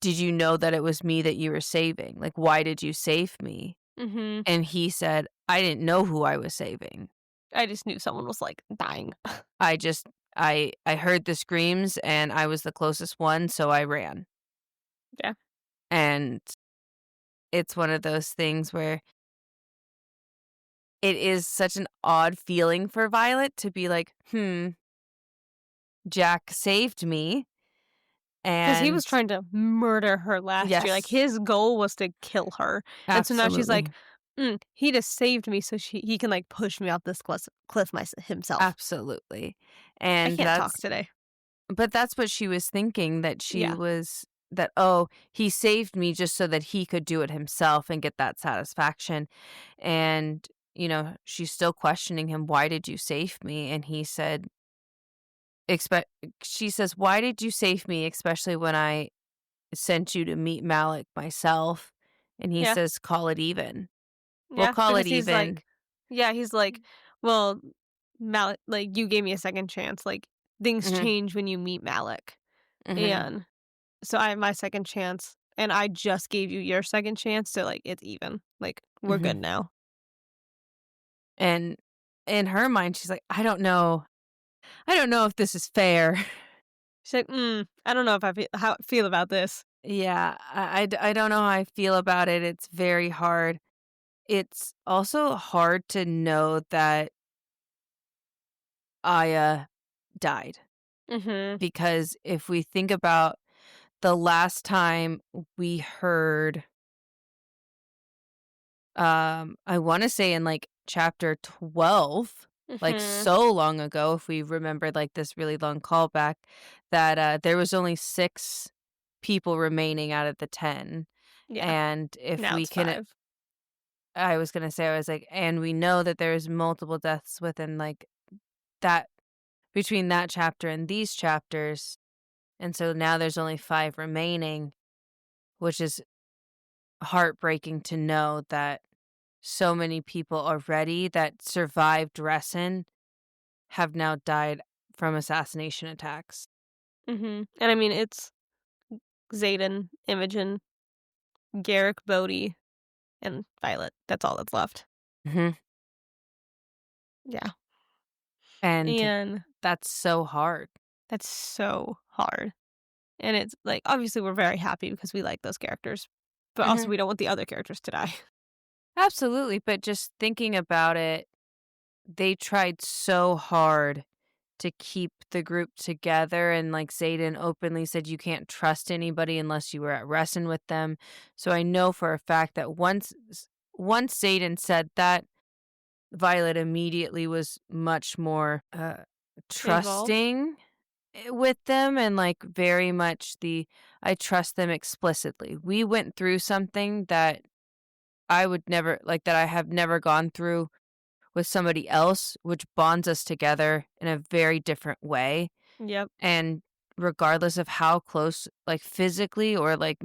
"Did you know that it was me that you were saving? Like, why did you save me?" Mhm. And he said, "I didn't know who I was saving. I just knew someone was, like, dying. I just I heard the screams and I was the closest one, so I ran." Yeah. And it's one of those things where it is such an odd feeling for Violet to be like, "Hmm, Jack saved me." 'Cause he And was trying to murder her last year, like, yes, his goal was to kill her, and so now she's like, absolutely. He just saved me so he can, like, push me off this cliff himself. Absolutely. I And can't talk that's today." but that's what she was thinking, that she Yeah. was that, "Oh, he saved me just so that he could do it himself and get that satisfaction." And, she's still questioning him, "Why did you save me?" And he said, expect she says, "Why did you save me, especially when I sent you to meet Malik myself?" And he Yeah. says, "Call it even. We'll Yeah, call it because he's even." like yeah, he's like, "Well, Malik like, you gave me a second chance, like, things Mhm, change when you meet Malik." mhm. And so I have my second chance, and I just gave you your second chance, so, like, it's even. Like, we're good Mhm. now. And in her mind, she's like, I don't know if this is fair." She's like, I don't know if how I feel about this." Yeah, I don't know how I feel about it. It's very hard. It's also hard to know that Aya died, Mhm. because if we think about the last time we heard, I wanna say in, like, chapter 12, like, Mhm. so long ago, if we remembered, like, this really long callback, that, there was only 6 people remaining out of the 10, Yeah. and if Now we it's can 5. I was gonna say, I was like, and we know that there's multiple deaths within, like, that between that chapter and these chapters, and so now there's only 5 remaining, which is heartbreaking to know that so many people already that survived Resin have now died from assassination attacks. Mhm. And I mean, it's Xaden, Imogen, Garrick, Bodhi, and Violet. That's all that's left. Mhm. Yeah. And And that's so hard. that's so hard. And it's like, obviously, we're very happy because we like those characters, but also Mhm. we don't want the other characters to die. Absolutely, but just thinking about it, they tried so hard to keep the group together, and, like, Xaden openly said you can't trust anybody unless you were at Resin with them. So I know for a fact that once Xaden said that, Violet immediately was much more, Involved. trusting, with them, and, like, very much I trust them explicitly. We went through something that I would never like, that I have never gone through with somebody else, which bonds us together in a very different way, Yep. and regardless of how close, like, physically or, like,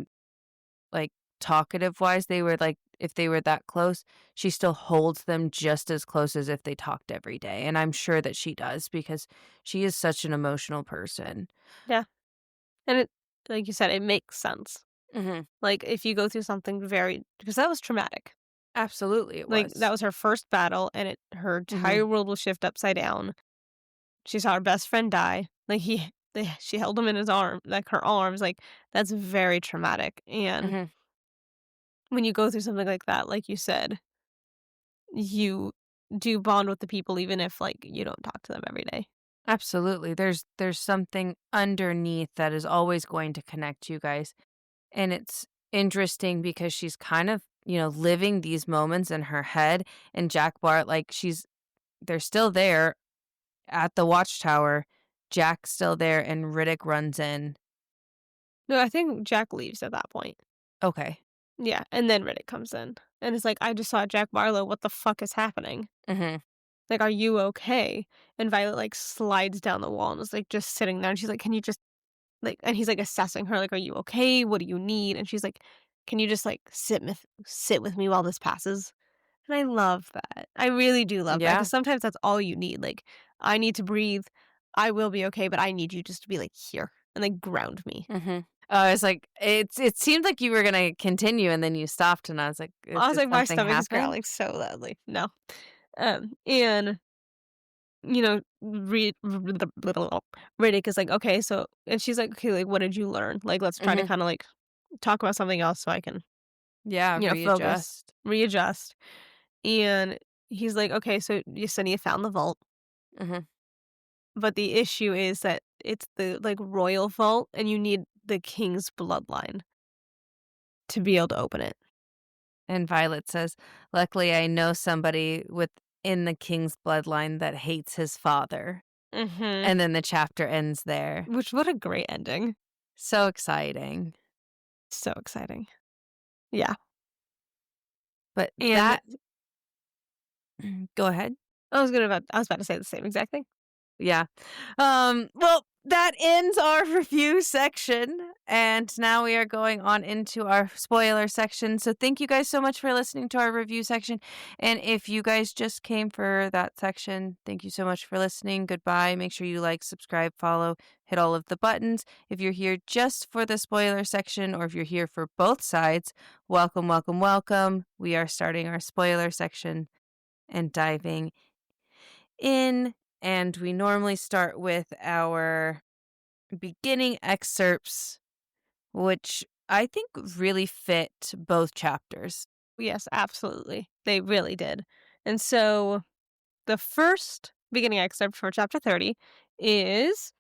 talkative wise they were, like, if they were that close, she still holds them just as close as if they talked every day, and I'm sure that she does because she is such an emotional person. Yeah. And it, like you said, it makes sense. Mhm. Like, if you go through something very, because that was traumatic. Absolutely, it Like, that was. was her first battle, and her Mhm. entire world will shift upside down. She saw her best friend die. Like, she held him in his arm, like, her arms, like, that's very traumatic, and Mhm. when you go through something like that, like you said, you do bond with the people even if, like, you don't talk to them every day. Absolutely. There's something underneath that is always going to connect you guys. And it's interesting because she's kind of, living these moments in her head, and Jack Bart, like, they're still there at the watchtower. Jack's still there and Riddick runs in. No, I think Jack leaves at that point. Okay. Yeah, and then Riddick comes in, and it's like, "I just saw Jack Barlow, what the fuck is happening? Mhm. Like, are you okay?" And Violet, like, slides down the wall and is, like, just sitting there, and she's like, "Can you just," like, and he's, like, assessing her, like, "Are you okay? What do you need?" And she's like, "Can you just, like, sit with me while this passes?" And I love that. I really do love that Yeah. because sometimes that's all you need, like, "I need to breathe. I will be okay, but I need you just to be, like, here and, like, ground me." Mhm. It's like it seemed like you were gonna continue and then you stopped and I was like, I was Did like, "My something stomach is happen?" growling so loudly." No. And, Riddick is like, "Okay, so," and she's like, "Okay, like, what did you learn? Like, let's try to Mhm. kinda, like, talk about something else so I can, Yeah, focus, readjust. readjust." And he's like, "Okay, so you said you found the vault, Mhm. but the issue is that it's the, like, royal vault, and you need the king's bloodline to be able to open it." And Violet says, "Luckily, I know somebody within the king's bloodline that hates his father." Mhm. And then the chapter ends there. Which, what a great ending. So exciting. So exciting. Yeah. But And that go ahead. I was about to say the same exact thing. Yeah. Well, that ends our review section. And now we are going on into our spoiler section. So thank you guys so much for listening to our review section. And if you guys just came for that section, thank you so much for listening. Goodbye. Make sure you like, subscribe, follow, hit all of the buttons. If you're here just for the spoiler section, or if you're here for both sides, welcome, welcome, welcome. We are starting our spoiler section and diving in. And we normally start with our beginning excerpts, which I think really fit both chapters. Yes, absolutely. They really did. And so the first beginning excerpt for chapter 30 is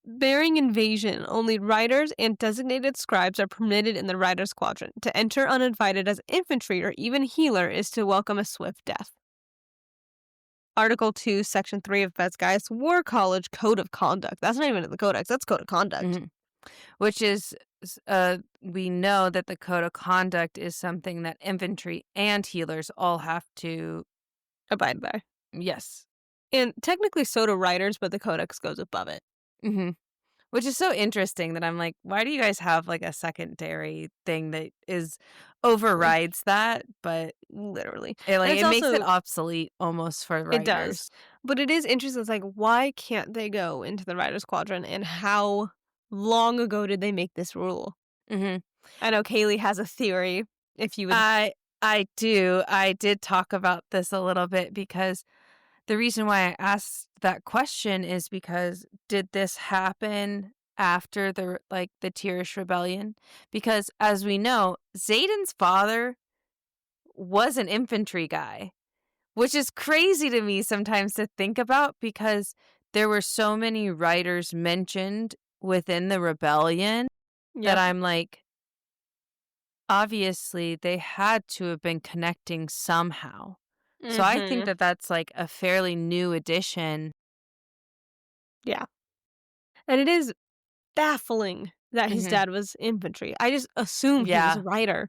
Bearing invasion, only riders and designated scribes are permitted in the rider's quadrant. To enter uninvited as infantry or even healer is to welcome a swift death. Article 2, Section 3 of Besgai's War College Code of Conduct. That's not even in the Codex, that's Code of Conduct. Mhm. Which is, we know that the code of conduct is something that infantry and healers all have to. Abide by. Yes. And technically so do riders, but the Codex goes above it. hmm Which is so interesting that I'm like, why do you guys have like a secondary thing that is overrides that? But Literally. And it it's makes it also, obsolete almost for it does. writers. But it is interesting. It's like, why can't they go into the rider's quadrant? And how long ago did they make this rule? hmm I know Kaylee has a theory. If you would. I do. I did talk about this a little bit because the reason why I asked that question is because did this happen after the Tirish rebellion? Because as we know, Zayden's father was an infantry guy, which is crazy to me sometimes to think about because there were so many writers mentioned within the rebellion that Yep. I'm like, obviously they had to have been connecting somehow. So I think Mm-hmm. that that's like a fairly new addition. Yeah. And it is baffling that his Mhm. dad was infantry. I just assumed he was a Yeah. writer.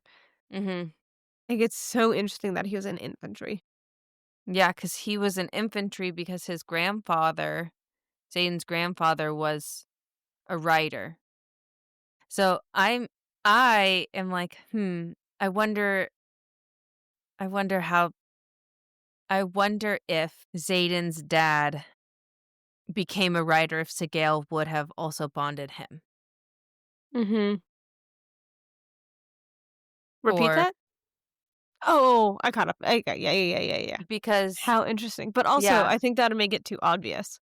Mhm. Like, it's so interesting that he was in infantry. Yeah, because he was an infantry because his grandfather, Zayden's grandfather, was a writer. So I am like, I wonder I wonder how I wonder if Zayden's dad became a writer if Sigale would have also bonded him. Mhm. Repeat Or that? Oh, I caught up. I got yeah, yeah, yeah, yeah, yeah. because How interesting. But also, yeah. I think that'd make it too obvious.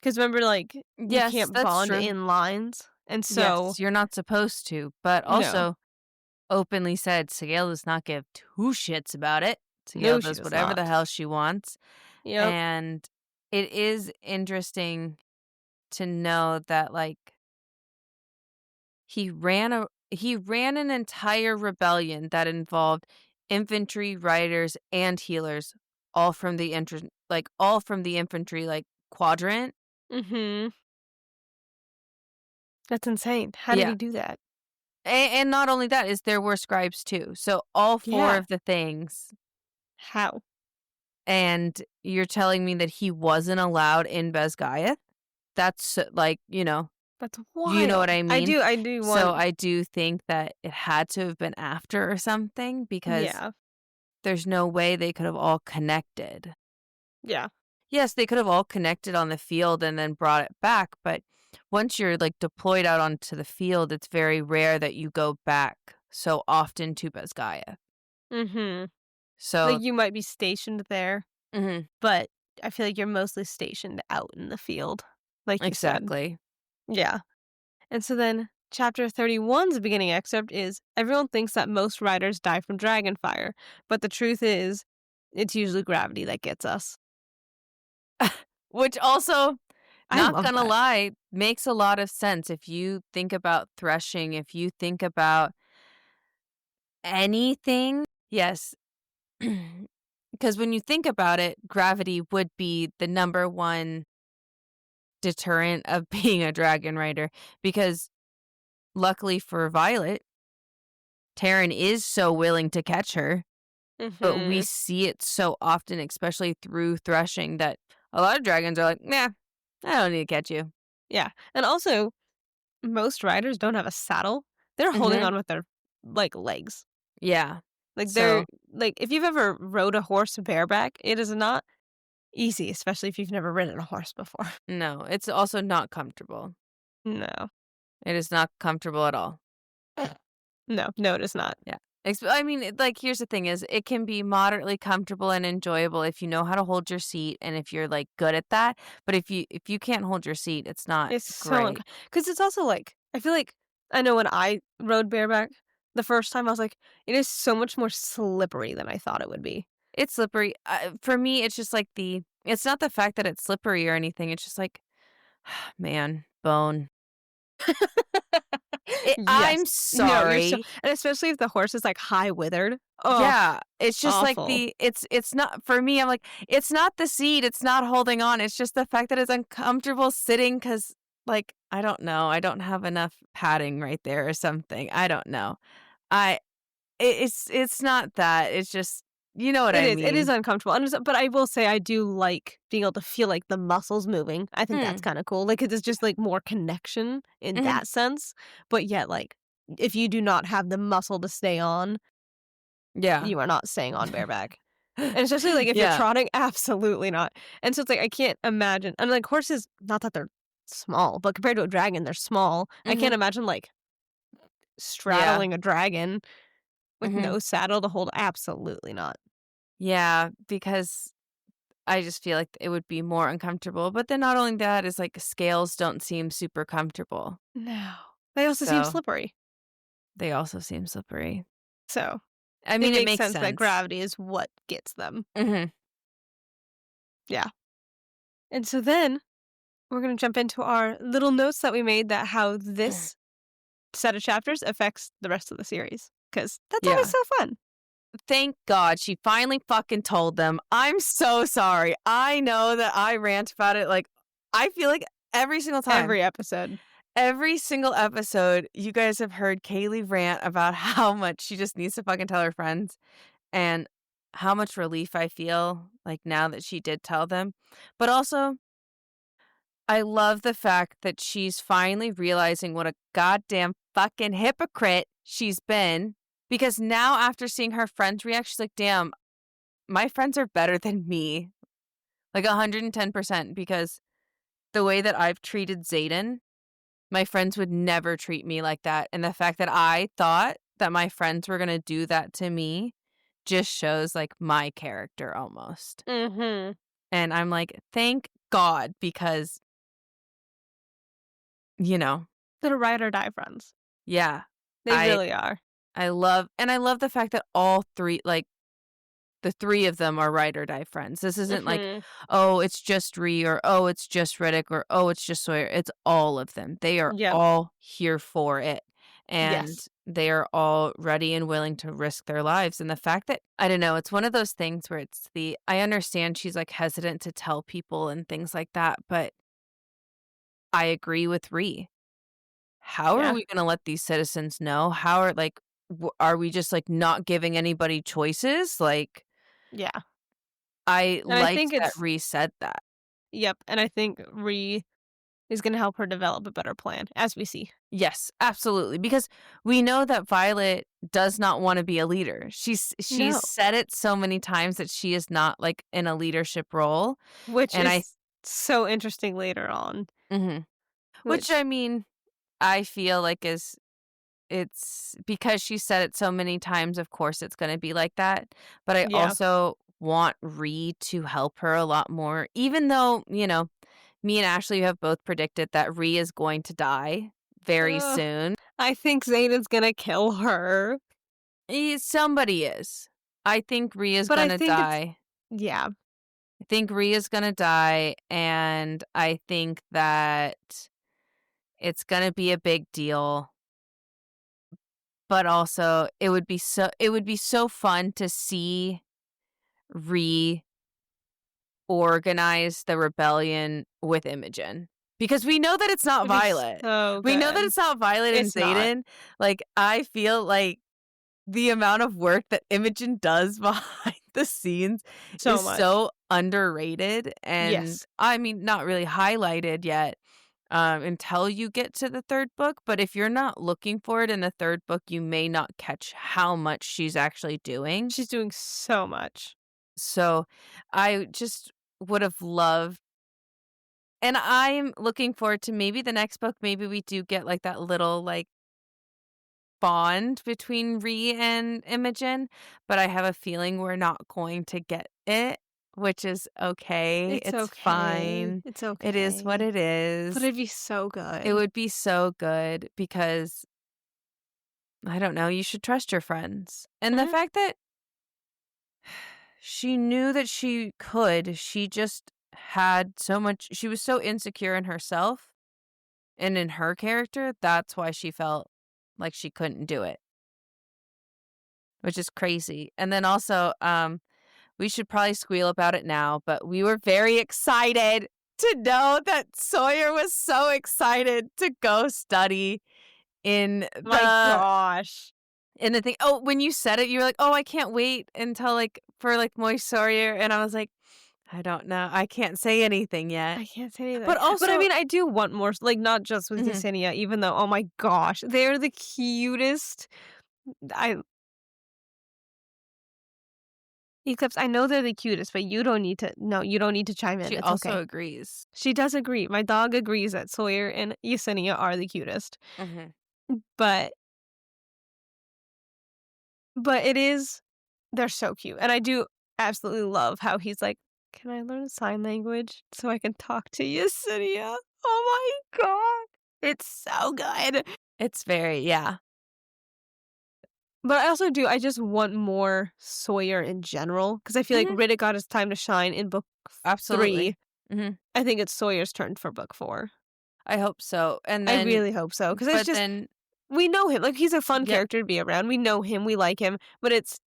Because remember, like, you Yes, can't that's bond true. in lines, and so Yes, you're not supposed to, but no. also openly said Sigale does not give two shits about it. Sigale No, she does does whatever the not. hell she wants. Yep. And it is interesting to know that like he ran an entire rebellion that involved infantry, riders, and healers, all from the all from the infantry quadrant. Mhm. That's insane. How did Yeah. he do that? And not only that is there were scribes too. So all four Yeah. of the things. How? And you're telling me that he wasn't allowed in Besgaiath? That's That's you know what wild. I I mean? do I do So want I do think that it had to have been after or something because yeah. there's no way they could have all connected. Yeah. Yes, they could have all connected on the field and then brought it back, but once you're deployed out onto the field, it's very rare that you go back so often to Besgaiath. Mhm. Like, So, you might be stationed there, mhm, but I feel like you're mostly stationed out in the field, like you said. exactly. Yeah. And so then chapter 31's beginning excerpt is everyone thinks that most riders die from dragonfire, but the truth is it's usually gravity that gets us. Which also, I not love gonna that. lie, makes a lot of sense if you think about threshing, if you think about anything. Yes. Because when you think about it, gravity would be the number one deterrent of being a dragon rider. Because luckily for Violet, Taryn is so willing to catch her, but we Mhm. see it so often, especially through threshing, that A lot of dragons are like, "Nah, I don't need to catch you." Yeah, and also, most riders don't have a saddle. They're holding Mhm. on with their, like, legs. Yeah. Like, they're So, like, if you've ever rode a horse bareback, it is not easy, especially if you've never ridden a horse before. no, it's also not comfortable. No. It is not comfortable at all. No, no, it is not. Yeah. I mean, like, here's the thing is it can be moderately comfortable and enjoyable if you know how to hold your seat and if you're, like, good at that, but if you can't hold your seat, it's not It's so great. because it's also, like I feel like I know when I rode bareback the first time, I was like, "It is so much more slippery than I thought it would be." It's slippery. For me, it's just, like, it's not the fact that it's slippery or anything, it's just like, man, bone. Yes. I'm No, you're so sorry. and especially if the horse is, like, high withered. Oh, Yeah, it's just like awful. it's not for me, I'm like, it's not the seat, it's not holding on, it's just the fact that it's uncomfortable sitting because, like, I don't know, I don't have enough padding right there or something, I don't know. I it's not that, it's just you know what I It is mean. uncomfortable, and but I will say I do like being able to feel, like, the muscles moving. I think that's Mm, kinda cool, like, it is just, like, more connection in mhm, that sense, but yet, like, if you do not have the muscle to stay on, yeah. you are not staying on bareback. And especially, like, if you're Yeah, trotting, absolutely not. And so it's like, I can't imagine and, like, horses, not that they're small, but compared to a dragon, they're small. I can't mhm, imagine, like, yeah, straddling a dragon with mhm. no saddle to hold absolutely not. Yeah, because I just feel like it would be more uncomfortable, but then not only that is, like, scales don't seem super comfortable, No. They also seem so slippery. they also seem slippery. So, I it mean, it makes makes sense that sense. gravity is what gets them. Mhm. Yeah. And so then, we're gonna jump into our little notes that we made that how this set of chapters affects the rest of the series. Because that's always Yeah. so fun. Thank God she finally fucking told them. I'm so sorry. I know that I rant about it, like, I feel like every single time. Every episode. Every single episode, you guys have heard Kaylee rant about how much she just needs to fucking tell her friends and how much relief I feel, like, now that she did tell them. But also, I love the fact that she's finally realizing what a goddamn fucking hypocrite she's been, because now after seeing her friends react, she's like, "Damn, my friends are better than me." Like 110% because the way that I've treated Zayden, my friends would never treat me like that, and the fact that I thought that my friends were gonna do that to me just shows, like, my character almost. Mhm. And I'm like, "Thank God," because, you know, They're ride or die friends. yeah. They I really are. I love the fact that all 3 like, the 3 of them are ride or die friends. This isn't like, Mhm. "Oh, it's just Ree," or, "Oh, it's just Riddick," or, "Oh, it's just Sawyer." It's all of them. They are Yep. all here for it, and Yes. they are all ready and willing to risk their lives, and the fact that I don't know, it's one of those things where I understand she's, like, hesitant to tell people and things like that, but I agree with Ree. How are Yeah. we gonna let these citizens know? How are like, are we just, like, not giving anybody choices? Like, Yeah. I And I think liked that it's Ree said that. yep, and I think is gonna help her develop a better plan, as we see. Yes, absolutely, because we know that Violet does not wanna be a leader. She's No. said it so many times that she is not, like, in a leadership role, Which and I is so interesting later on, mhm. Which, which I mean, I feel like is it's because she said it so many times, of course, it's gonna be like that, but I yeah. also want Ree to help her a lot more, even though, me and Ashley have both predicted that Ree is going to die very Ugh, soon. I think Zayden's gonna kill her, Somebody is. I think Ree is but I gonna think it's die. yeah. I think Ree is gonna die, and I think that it's gonna be a big deal, but also it would be so fun to see Ree organize the rebellion with Imogen. Because we know that it's not It'd be Violet. so We know that good. it's not Violet and It's not. Xaden. Like, I feel like the amount of work that Imogen does behind the scenes So is much. so underrated and, Yes. I mean, not really highlighted yet, until you get to the 3rd book, but if you're not looking for it in the 3rd book, you may not catch how much she's actually doing. She's doing so much. So, I just would have loved and I'm looking forward to maybe the next book, maybe we do get, like, that little, like, bond between Ree and Imogen, but I have a feeling we're not going to get it, which is okay. It's It's okay. fine. It's It is what okay. it But is. it'd be so It good. would be so good because I don't know, you should trust your friends. And the Mhm. fact that she knew that she could, she just had so much, she was so insecure in herself and in her character. That's why she felt like she couldn't do it, which is crazy. And then also, we should probably squeal about it now, but we were very excited to know that Sawyer was so excited to go study in My the gosh. thing. Oh, when you said it, you were like, "Oh, I can't wait until like for like Moist Sawyer," and I was like, "I don't know, I can't say anything yet." I can't say anything. But But I also, mean, I do want more, like, not just with mhm, Yesenia, even though, oh my gosh, they're the cutest. I Eclipse, I know they're the cutest, but you don't need to, no, you don't need to chime in. she It's also okay. agrees. She does agree. My dog agrees that Sawyer and Yesenia are the cutest. Mhm. But it is, they're so cute. And I do absolutely love how he's like, "Can I learn sign language so I can talk to Yesenia?" Oh my god. It's so good. It's very, yeah, But I also do, I just want more Sawyer in general because I feel like mhm, Riddick got his time to shine in book 3. absolutely. Mhm. I think it's Sawyer's turn for book 4. I hope so, and I then really hope so because it's but just, then we know him, like, he's a fun yep. character to be around. We know him, we like him, but it's,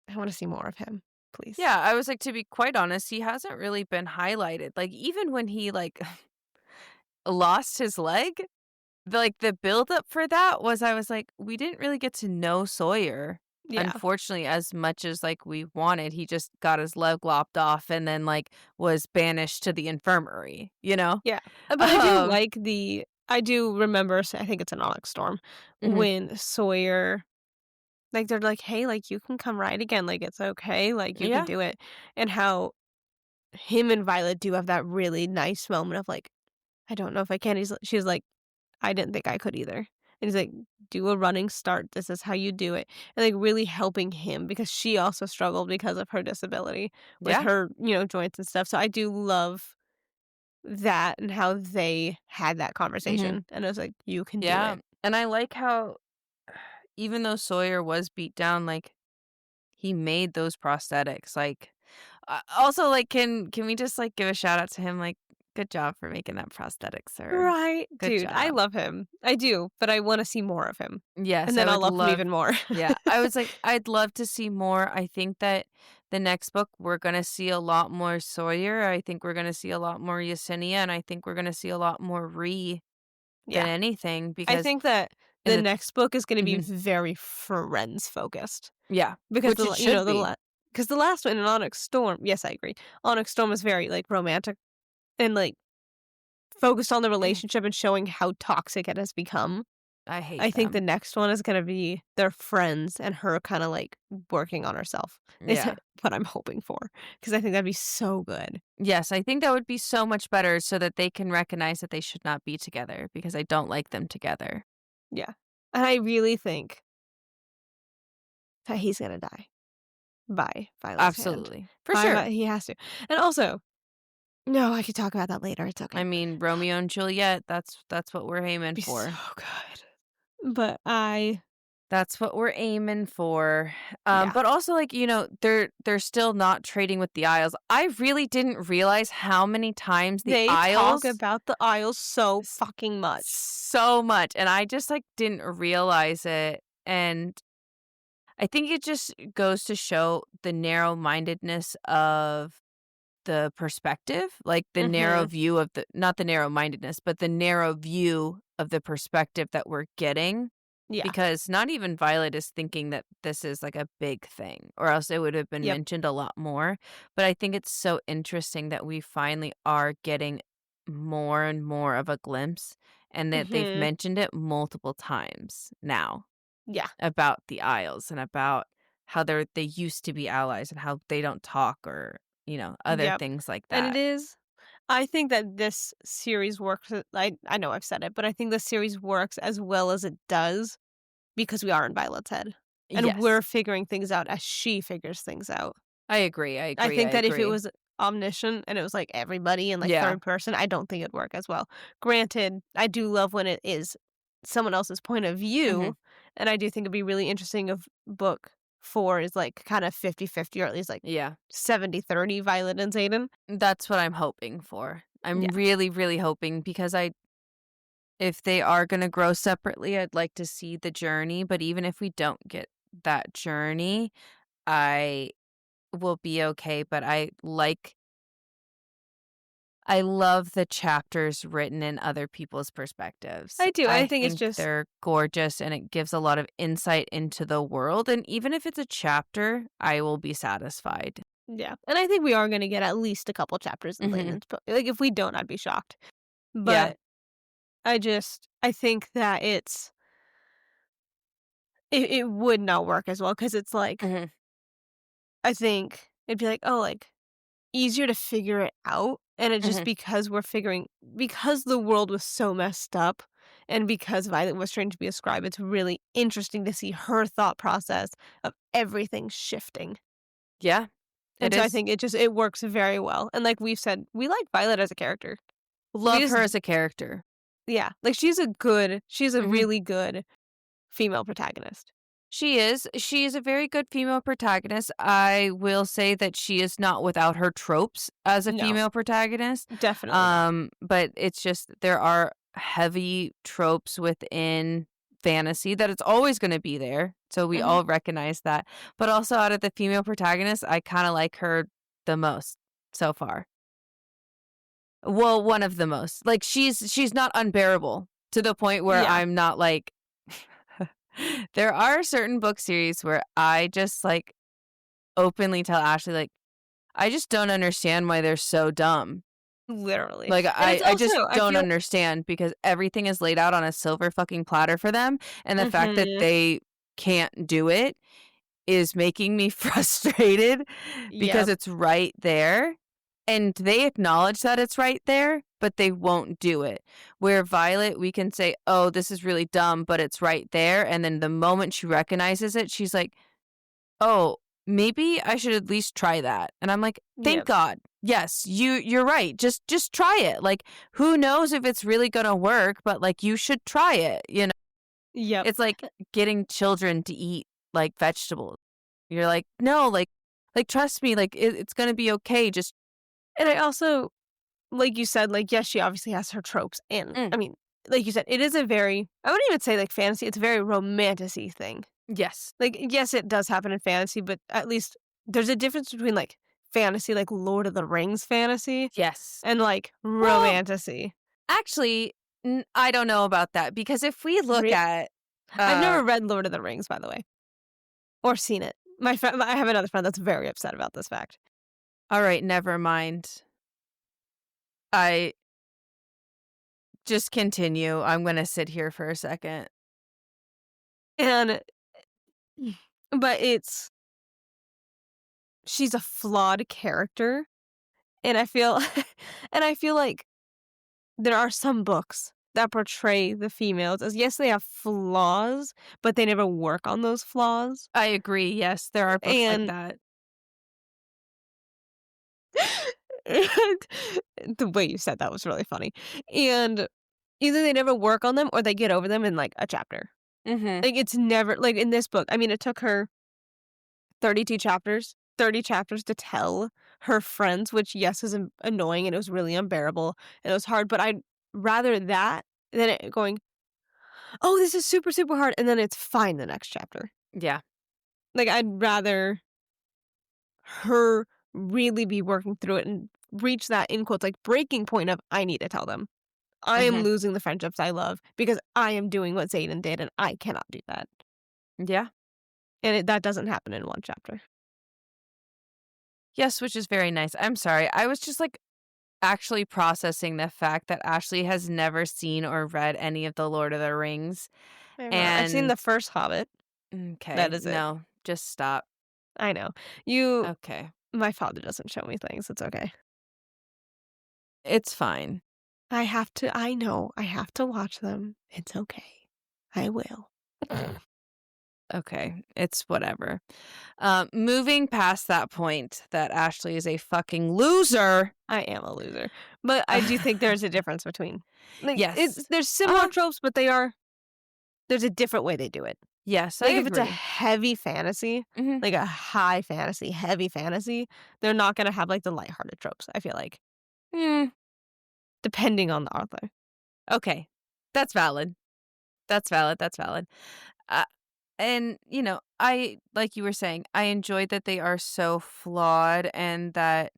I wanna see more of him, please. Yeah, I was like, to be quite honest, he hasn't really been highlighted. Like, even when he, like, lost his leg, the buildup for that was I was like, we didn't really get to know Sawyer, Yeah, unfortunately, as much as, like, we wanted. He just got his leg lopped off and then, like, was banished to the infirmary, you know? yeah, but I do Um like I do remember, I think it's an Onyx Storm, Mhm. when Sawyer, like, they're like, "Hey, like, you can come ride again, like, it's okay, like, you can Yeah, do it," and how him and Violet do have that really nice moment of like, "I don't know if I can." She's like, "I didn't think I could either." And he's like, "Do a running start. This is how you do it." And like really helping him because she also struggled because of her disability with yeah, her, joints and stuff. So I do love that and how they had that mhm, conversation. And I was like, "You can do yeah, it." and I like how even though Sawyer was beat down, like, he made those prosthetics, like, also, like, can we just, like, give a shout out to him, like, "Good job for making that prosthetic, sir. Right, Good dude. I job." love him. I do, but I want to see more of him. And Yes, I then I'll would love him love even more. yeah, I was like, I'd love to see more. I think that the next book, we're gonna see a lot more Sawyer, I think we're gonna see a lot more Yesenia, and I think we're gonna see a lot more Ree than Yeah. anything I because think that in the the next book is going to be mhm, very friends focused. yeah, Because which the it la you should know, be. because the last one in Onyx Storm, yes, I agree. Onyx Storm was very, like, romantic and, like, focused on the relationship and showing how toxic it has become. I hate I think the them. next one is gonna be their friends and her kinda, like, working on herself, is Yeah. what I'm hoping for because I think that'd be so good. Yes, I think that would be so much better so that they can recognize that they should not be together because I don't like them together. Yeah. And I really think that he's gonna die by Violet's hand. Absolutely. For sure. He has to. And also, no, I could talk about that later, it's I okay. mean, Romeo and Juliet, that's what we're aiming Be so for. good. But I That's what we're aiming for. Yeah. But also like, they're still not trading with the Isles. I really didn't realize how many times the They talk Isles about the aisles so s- fucking much. so much and I just like didn't realize it and I think it just goes to show the narrow-mindedness of the perspective, like the narrow Mhm. view of the not the narrow-mindedness, but the narrow view of the perspective that we're getting. Yeah. because not even Violet is thinking that this is like a big thing, or else it would have been Yep. mentioned a lot more. But I think it's so interesting that we finally are getting more and more of a glimpse, and that they've Mhm. mentioned it multiple times now Yeah. about the Isles and about how they used to be allies and how they don't talk, or, other Yep. things like And it that. is I think that this series works I know I've said it, but I think the series works as well as it does because we are in Violet's head, and we're Yes. figuring things out as she figures things out. I agree, I I agree, I think that if it agree. was omniscient and it was, like, everybody in, like, Yeah. third person, I don't think it'd work as well. Granted, I do love when it is someone else's point of Mhm. view, and I do think it'd be really interesting if book 4 is, like, kinda 50-50 or at least, like, Yeah. 70-30 Violet and Xaden. That's what I'm hoping for. I'm Yeah. really, really hoping, because if they are gonna grow separately, I'd like to see the journey, but even if we don't get that journey, I will be okay. But I love the chapters written in other people's perspectives. I do, I I think it's think just they're gorgeous, and it gives a lot of insight into the world, and even if it's a chapter, I will be satisfied. yeah, and I think we are gonna get at least a couple chapters in Mhm. Xaden's book. Like, if we don't, I'd be shocked. Yeah. But I think that it would not work as well because it's like Mhm. I think it'd be like, oh, like easier to figure it out. And it's just Mhm. because the world was so messed up and because Violet was trained to be a scribe, it's really interesting to see her thought process of everything shifting. Yeah, it And so I is. think it works very well. And like we've said, we like Violet as a character. We Love just her as a character. yeah, like she's a Mhm. really good female protagonist. She is. She is a very good female protagonist. I will say that she is not without her tropes as a No, female protagonist. definitely not. But it's just there are heavy tropes within fantasy that it's always going to be there. So we Mhm. all recognize that. But also, out of the female protagonists, I kind of like her the most so far. Well, one of the most. Like, she's not unbearable to the point where Yeah, I'm not like there are certain book series where I just, like, openly tell Ashley, like, "I just don't understand why they're so dumb." literally. Like, And it's I just also I don't feel understand, because everything is laid out on a silver fucking platter for them, and the fact that mhm. they can't do it is making me frustrated, because Yep, it's right there, and they acknowledge that it's right there, but they won't do it. Where Violet, we can say, "Oh, this is really dumb, but it's right there," and then the moment she recognizes it, she's like, "Oh, maybe I should at least try that." And I'm like, "Thank yep, God. Yes, you're right. Just try it. Like, who knows if it's really gonna work, but, like, you should try it?" yep. It's like getting children to eat, like, vegetables. You're like, "No, like, trust me, like, it's gonna be okay, just." And I also like you said, like, yes, she obviously has her tropes, and, Mm, I mean, like you said, it is a very I wouldn't even say, like, fantasy, it's a very romantic-y thing. yes. Like, yes, it does happen in fantasy, but at least there's a difference between, like, fantasy, like Lord of the Rings fantasy, Yes. and, like, Well, romantasy. actually, I don't know about that, because if we look Re at, I've uh never read Lord of the Rings, by the way, or seen it. My friend I have another friend that's very upset about this fact. alright, never mind. I just continue. I'm gonna sit here for a second. And but she's a flawed character, and I feel like there are some books that portray the females as yes, they have flaws, but they never work on those flaws. I agree, yes, there are books like And that. and the way you said that was really funny. And either they never work on them or they get over them in like a chapter. Mhm. Like it's never like in this book. I mean, it took her 32 chapters, 30 chapters to tell her friends, which yes is annoying and it was really unbearable and it was hard, but I'd rather that than it going, "Oh, this is super, super hard," and then it's fine the next chapter. Yeah. Like, I'd rather her really be working through it and reach that, in quotes, like, breaking point of, "I need to tell them." I am Mhm. losing the friendships I love because I am doing what Xaden did, and I cannot do that. Yeah. And that doesn't happen in one chapter. Yes, which is very nice. I'm sorry. I was just, like, actually processing the fact that Ashley has never seen or read any of the Lord of the Rings, I've seen and the first Hobbit. That okay, is it. no, just stop. I know. You Okay. My father doesn't show me things, it's okay. It's fine. I know, I have to watch them. It's okay. I will. Okay, it's whatever. Moving past that point that Ashley is a fucking loser. I am a loser. But I do think there's a difference between like, it's Yes. there's similar Uh, tropes, but there's a different way they do it. yes, I Like, if it's a agree. heavy fantasy, Mhm. like a high fantasy, heavy fantasy, they're not gonna have, like, the lighthearted tropes, I feel like, Mm, depending on the author. okay. That's valid. That's valid. Uh, and, I like you were saying, I enjoyed that they are so flawed and that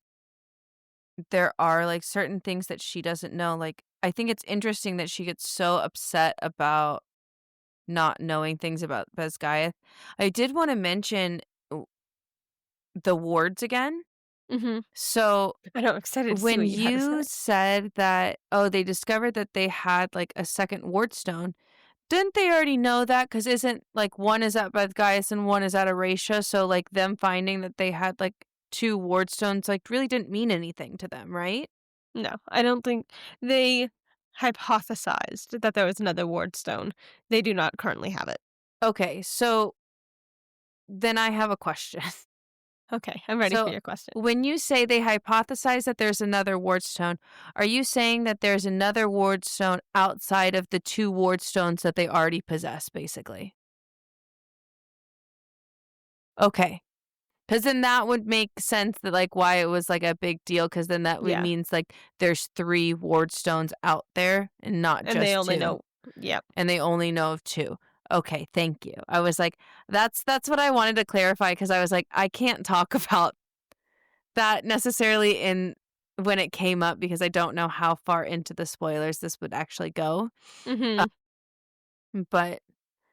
there are, like, certain things that she doesn't know, like, I think it's interesting that she gets so upset about not knowing things about Basgiath. I did wanna mention w the wards again. Mhm. So, I know, I'm excited to see when what you had to you say. said that, oh, they discovered that they had, like, a second ward stone, didn't they already know that? Because 'Cause isn't, like, one is at Basgiath and one is at Eratia, so, like, them finding that they had, like, 2 ward stones, like, really didn't mean anything to them, right? No, I don't think they hypothesized that there was another ward stone. They do not currently have it. Okay, so then I have a question. Okay, I'm ready for So, your question. when you say they hypothesize that there's another ward stone, are you saying that there's another ward stone outside of the 2 ward stones that they already possess, basically? Okay. Because then that would make sense that, like, why it was, like, a big deal. Because then that would Yeah, means, like, there's 3 ward stones out there and not and they just only 2, know Yep. and they only know of 2. Okay, thank you. I was like, that's what I wanted to clarify. Because I was like, I can't talk about that necessarily in when it came up because I don't know how far into the spoilers this would actually go, uh, Mhm. but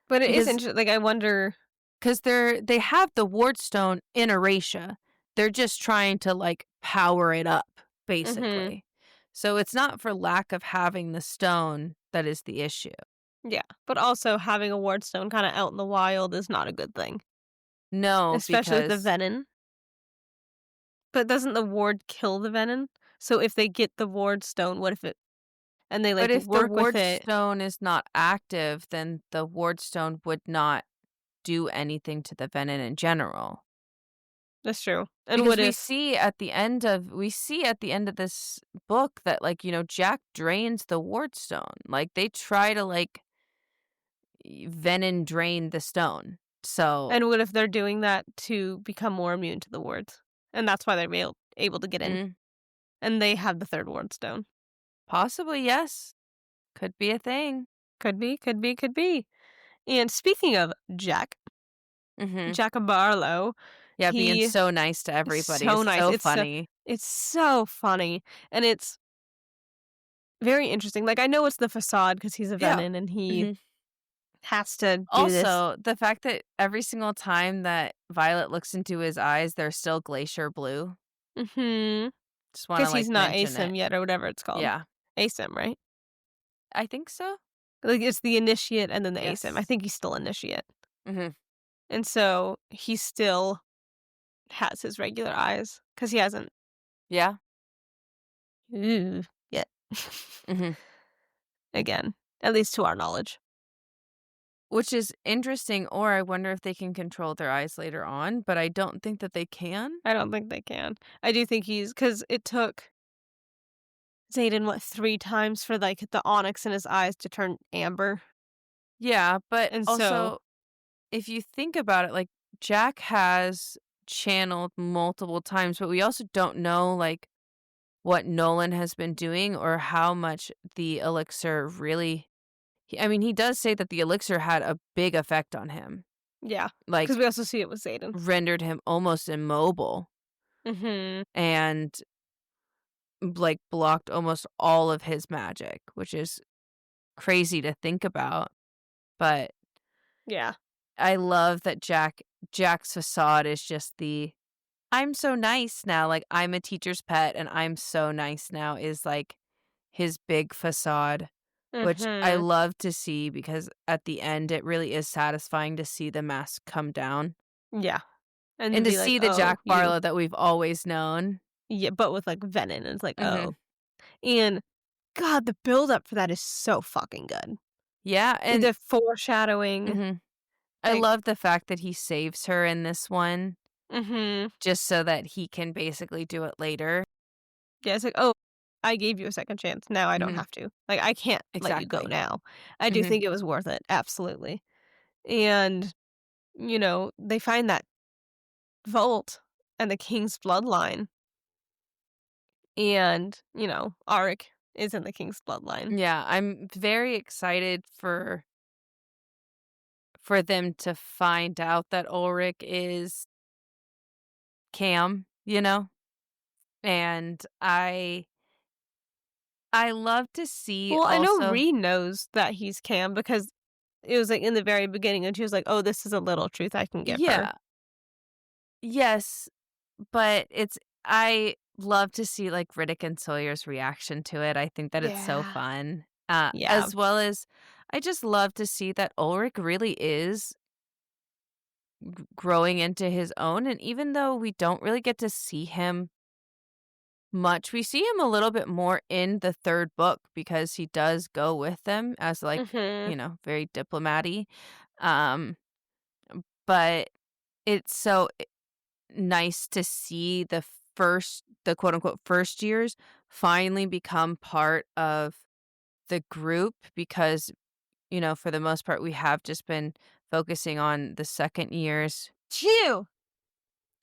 But it is because interesting. Like, I wonder 'Cause they have the wardstone in Eratia. They're just trying to, like, power it up, Mhm. basically. So it's not for lack of having the stone that is the issue. Yeah, but also having a ward stone kinda out in the wild is not a good thing, No, especially with the because venom. But doesn't the ward kill the venom? So if they get the ward stone, what if it and they, but like, if the work with it. wardstone is not active, then the wardstone would not do anything to the venom in general. That's true. And Because what if we see at the end of this book that, like, Jack drains the wardstone. Like, they try to, like, venom drain the stone. So, they're doing that to become more immune to the wards? And that's why they're able to get in, mm, and they have the 3rd ward stone. possibly, yes. Could be a thing. Could be, could be, could be. And speaking of Mhm. Jack Barlow, Yeah, being he so nice to is everybody is so nice. so funny. It's so funny, and it's very interesting. Like, I know it's the facade because he's a Yeah. Venin and he Mhm. has to do this. Also, the fact that every single time that Violet looks into his eyes, they're still glacier blue. Mhm. Just wanna, Because like, he's not mention it. ASIM yet or whatever it's called. Yeah. ASIM, right? I think so. Like, it's the initiate and then the ASIM. I Yes. think he's still initiate. Mhm. And so he still has his regular eyes because he hasn't Yeah. yet. Mhm. Again, at least to our knowledge. Which is interesting, or I wonder if they can control their eyes later on, but I don't think that they can. I don't think they can. I do think because it took Xaden, what, 3 times for, like, the onyx in his eyes to turn amber? Yeah, but And so also, if you think about it, like, Jack has channeled multiple times, but we also don't know, like, what Nolan has been doing or how much the elixir really I mean, he does say that the elixir had a big effect on him, yeah, because like, we also see it with Xaden. rendered him almost immobile, Mhm. and like, blocked almost all of his magic, which is crazy to think about, but Yeah. I love that Jack's facade is just the, "I'm so nice now," like, "I'm a teacher's pet, and I'm so nice now," is, like, his big facade, which I Mhm. love to see because at the end, it really is satisfying to see the mask come down Yeah. And to and to be like, see the "Oh, Jack you." Barlow that we've always known. Yeah, but with, like, venom, and it's like, Mhm. "Oh." And God, the buildup for that is so fucking good. Yeah, and The foreshadowing, mhm. I like. love the fact that he saves her in this one Mhm. just so that he can basically do it later. Yeah, it's like, "Oh, I gave you a second chance, now I don't Mhm. have to. Like, I can't let you go Exactly. now." I do Mhm. think it was worth it, absolutely. And, they find that vault and the king's bloodline, and, Arik is in the king's bloodline. Yeah, I'm very excited for them to find out that Ulrich is Cam, you know? And I love to see Well, I know also. Ree knows that he's Cam because it was, like, in the very beginning, and she was like, "Oh, this is a little truth I can give her." Yeah. Yes, but I love to see, like, Riddick and Sawyer's reaction to it. I think that it's so Yeah. fun, Yeah. as well as I just love to see that Ulrich really is growing into his own, and even though we don't really get to see him much, we see him a little bit more in the 3rd book because he does go with them as, like, Mhm. very diplomaty, um, but it's so nice to see the quote unquote first years finally become part of the group because, for the most part, we have just been focusing on the second years. Chew.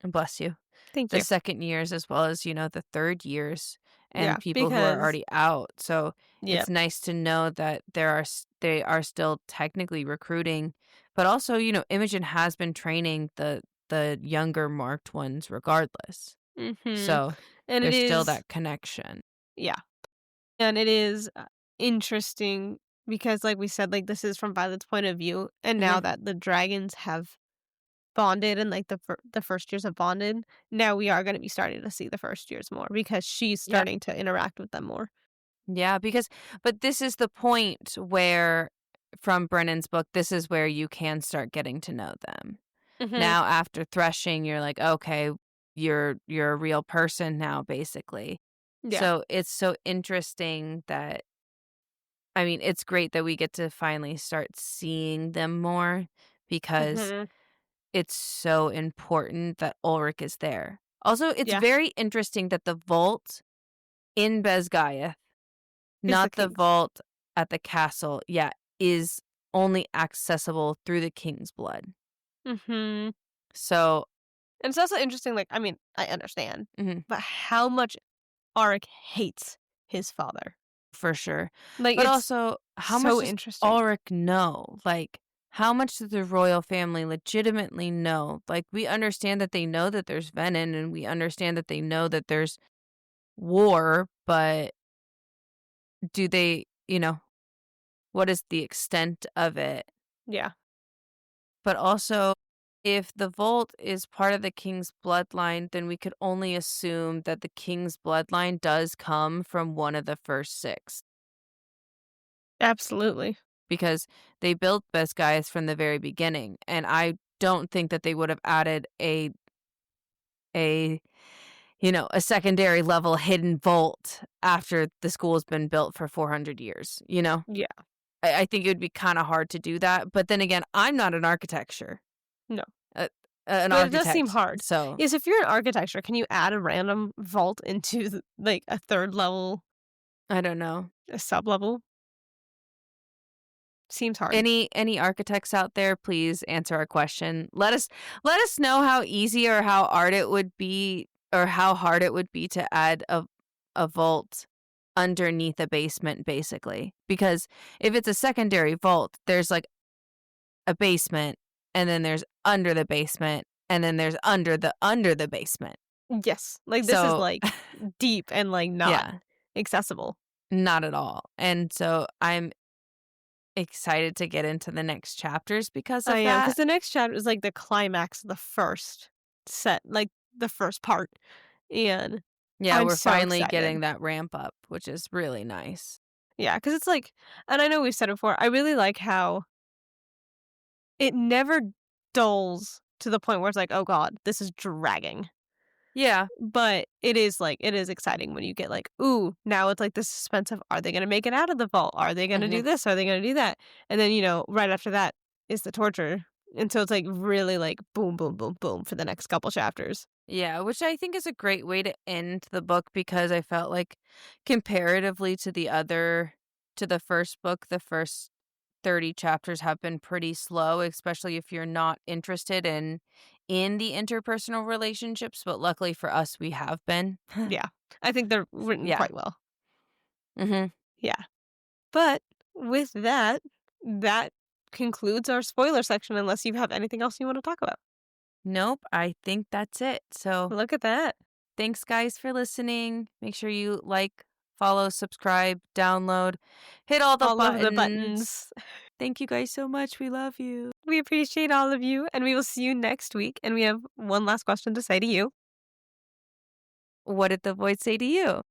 And bless you. Thank The you. second years as well as, the third years Yeah, and people who are because already out. So yeah. it's nice to know that they are still technically recruiting, but also, Imogen has been training the younger marked ones regardless. Mhm. So And it there's still is that connection. yeah, and it is, interesting because, like we said, like, this is from Violet's point of view, and now Mhm. that the dragons have bonded and, like, the first years have bonded, now we are gonna be starting to see the first years more because she's Yep. starting to interact with them more. Yeah, but this is the point where from Brennan's book, this is where you can start getting to know them. Mhm. Now after threshing, you're like, "Okay, you're a real person now," basically. Yeah. So, it's so interesting that I mean, it's great that we get to finally start seeing them more because Mhm. it's so important that Ulrich is there. Also, it's Yeah. very interesting that the vault in Besgaiath, Is the not the king's. vault at the castle, yeah, is only accessible through the king's blood. Mhm. So And it's also interesting, like, I mean, I understand, mhm. but how much Arik hates his father. For sure. Like, But it's also, how much so does interesting. Ulrich know? Like, how much does the royal family legitimately know? Like, we understand that they know that there's venom and we understand that they know that there's war, but do they, what is the extent of it? Yeah. But also, if the Volt is part of the king's bloodline, then we could only assume that the king's bloodline does come from one of the first six. Absolutely. Because they built Best Guys from the very beginning, and I don't think that they would have added a a secondary level hidden vault after the school's been built for 400 years, you know? Yeah. I think it would be kinda hard to do that, but then again, I'm not No. uh, an But it does seem architect, hard. so Is if you're in architecture, can you add a random vault into like a third level, I don't know. a sub level? Seems hard. Any architects out there, please answer our question. Let us know how easy or how hard it would be or how hard it would be to add a vault underneath a basement basically. Because if it's a secondary vault, there's like a basement and then there's under the basement and then there's under the basement. Yes, like, this is, So like, deep and, like, not yeah, accessible. not at all. And so I'm excited to get into the next chapters because I of am, because that. the next chapter is, like, the climax of the first set, like, the first part, and Yeah, I'm we're so finally excited. getting that ramp up, which is really nice. Yeah, because it's, like, and I know we've said it before, I really like how it never dulls to the point where it's like, "Oh god, this is dragging." Yeah. But it is, like, it is exciting when you get, like, "Ooh, now it's, like, the suspense of, are they gonna make it out of the vault? Are they gonna do Mhm. this? Are they gonna do that?" And then, right after that is the torture, and so it's, like, really, like, boom, boom, boom, boom for the next couple chapters. Yeah, which I think is a great way to end the book because I felt like comparatively to the first book, the first 30 chapters have been pretty slow, especially if you're not interested in the interpersonal relationships, but luckily for us we have been. Yeah. I think they're written Yeah. quite well. Mhm. Yeah. But with that, that concludes our spoiler section unless you have anything else you wanna talk about. Nope, I think that's it. So, Look at that. thanks guys for listening. Make sure you like, follow, subscribe, download, hit all the All of the buttons. buttons. Thank you guys so much. We love you. We appreciate all of you, and we will see you next week, and we have one last question to say to you. What did the void say to you?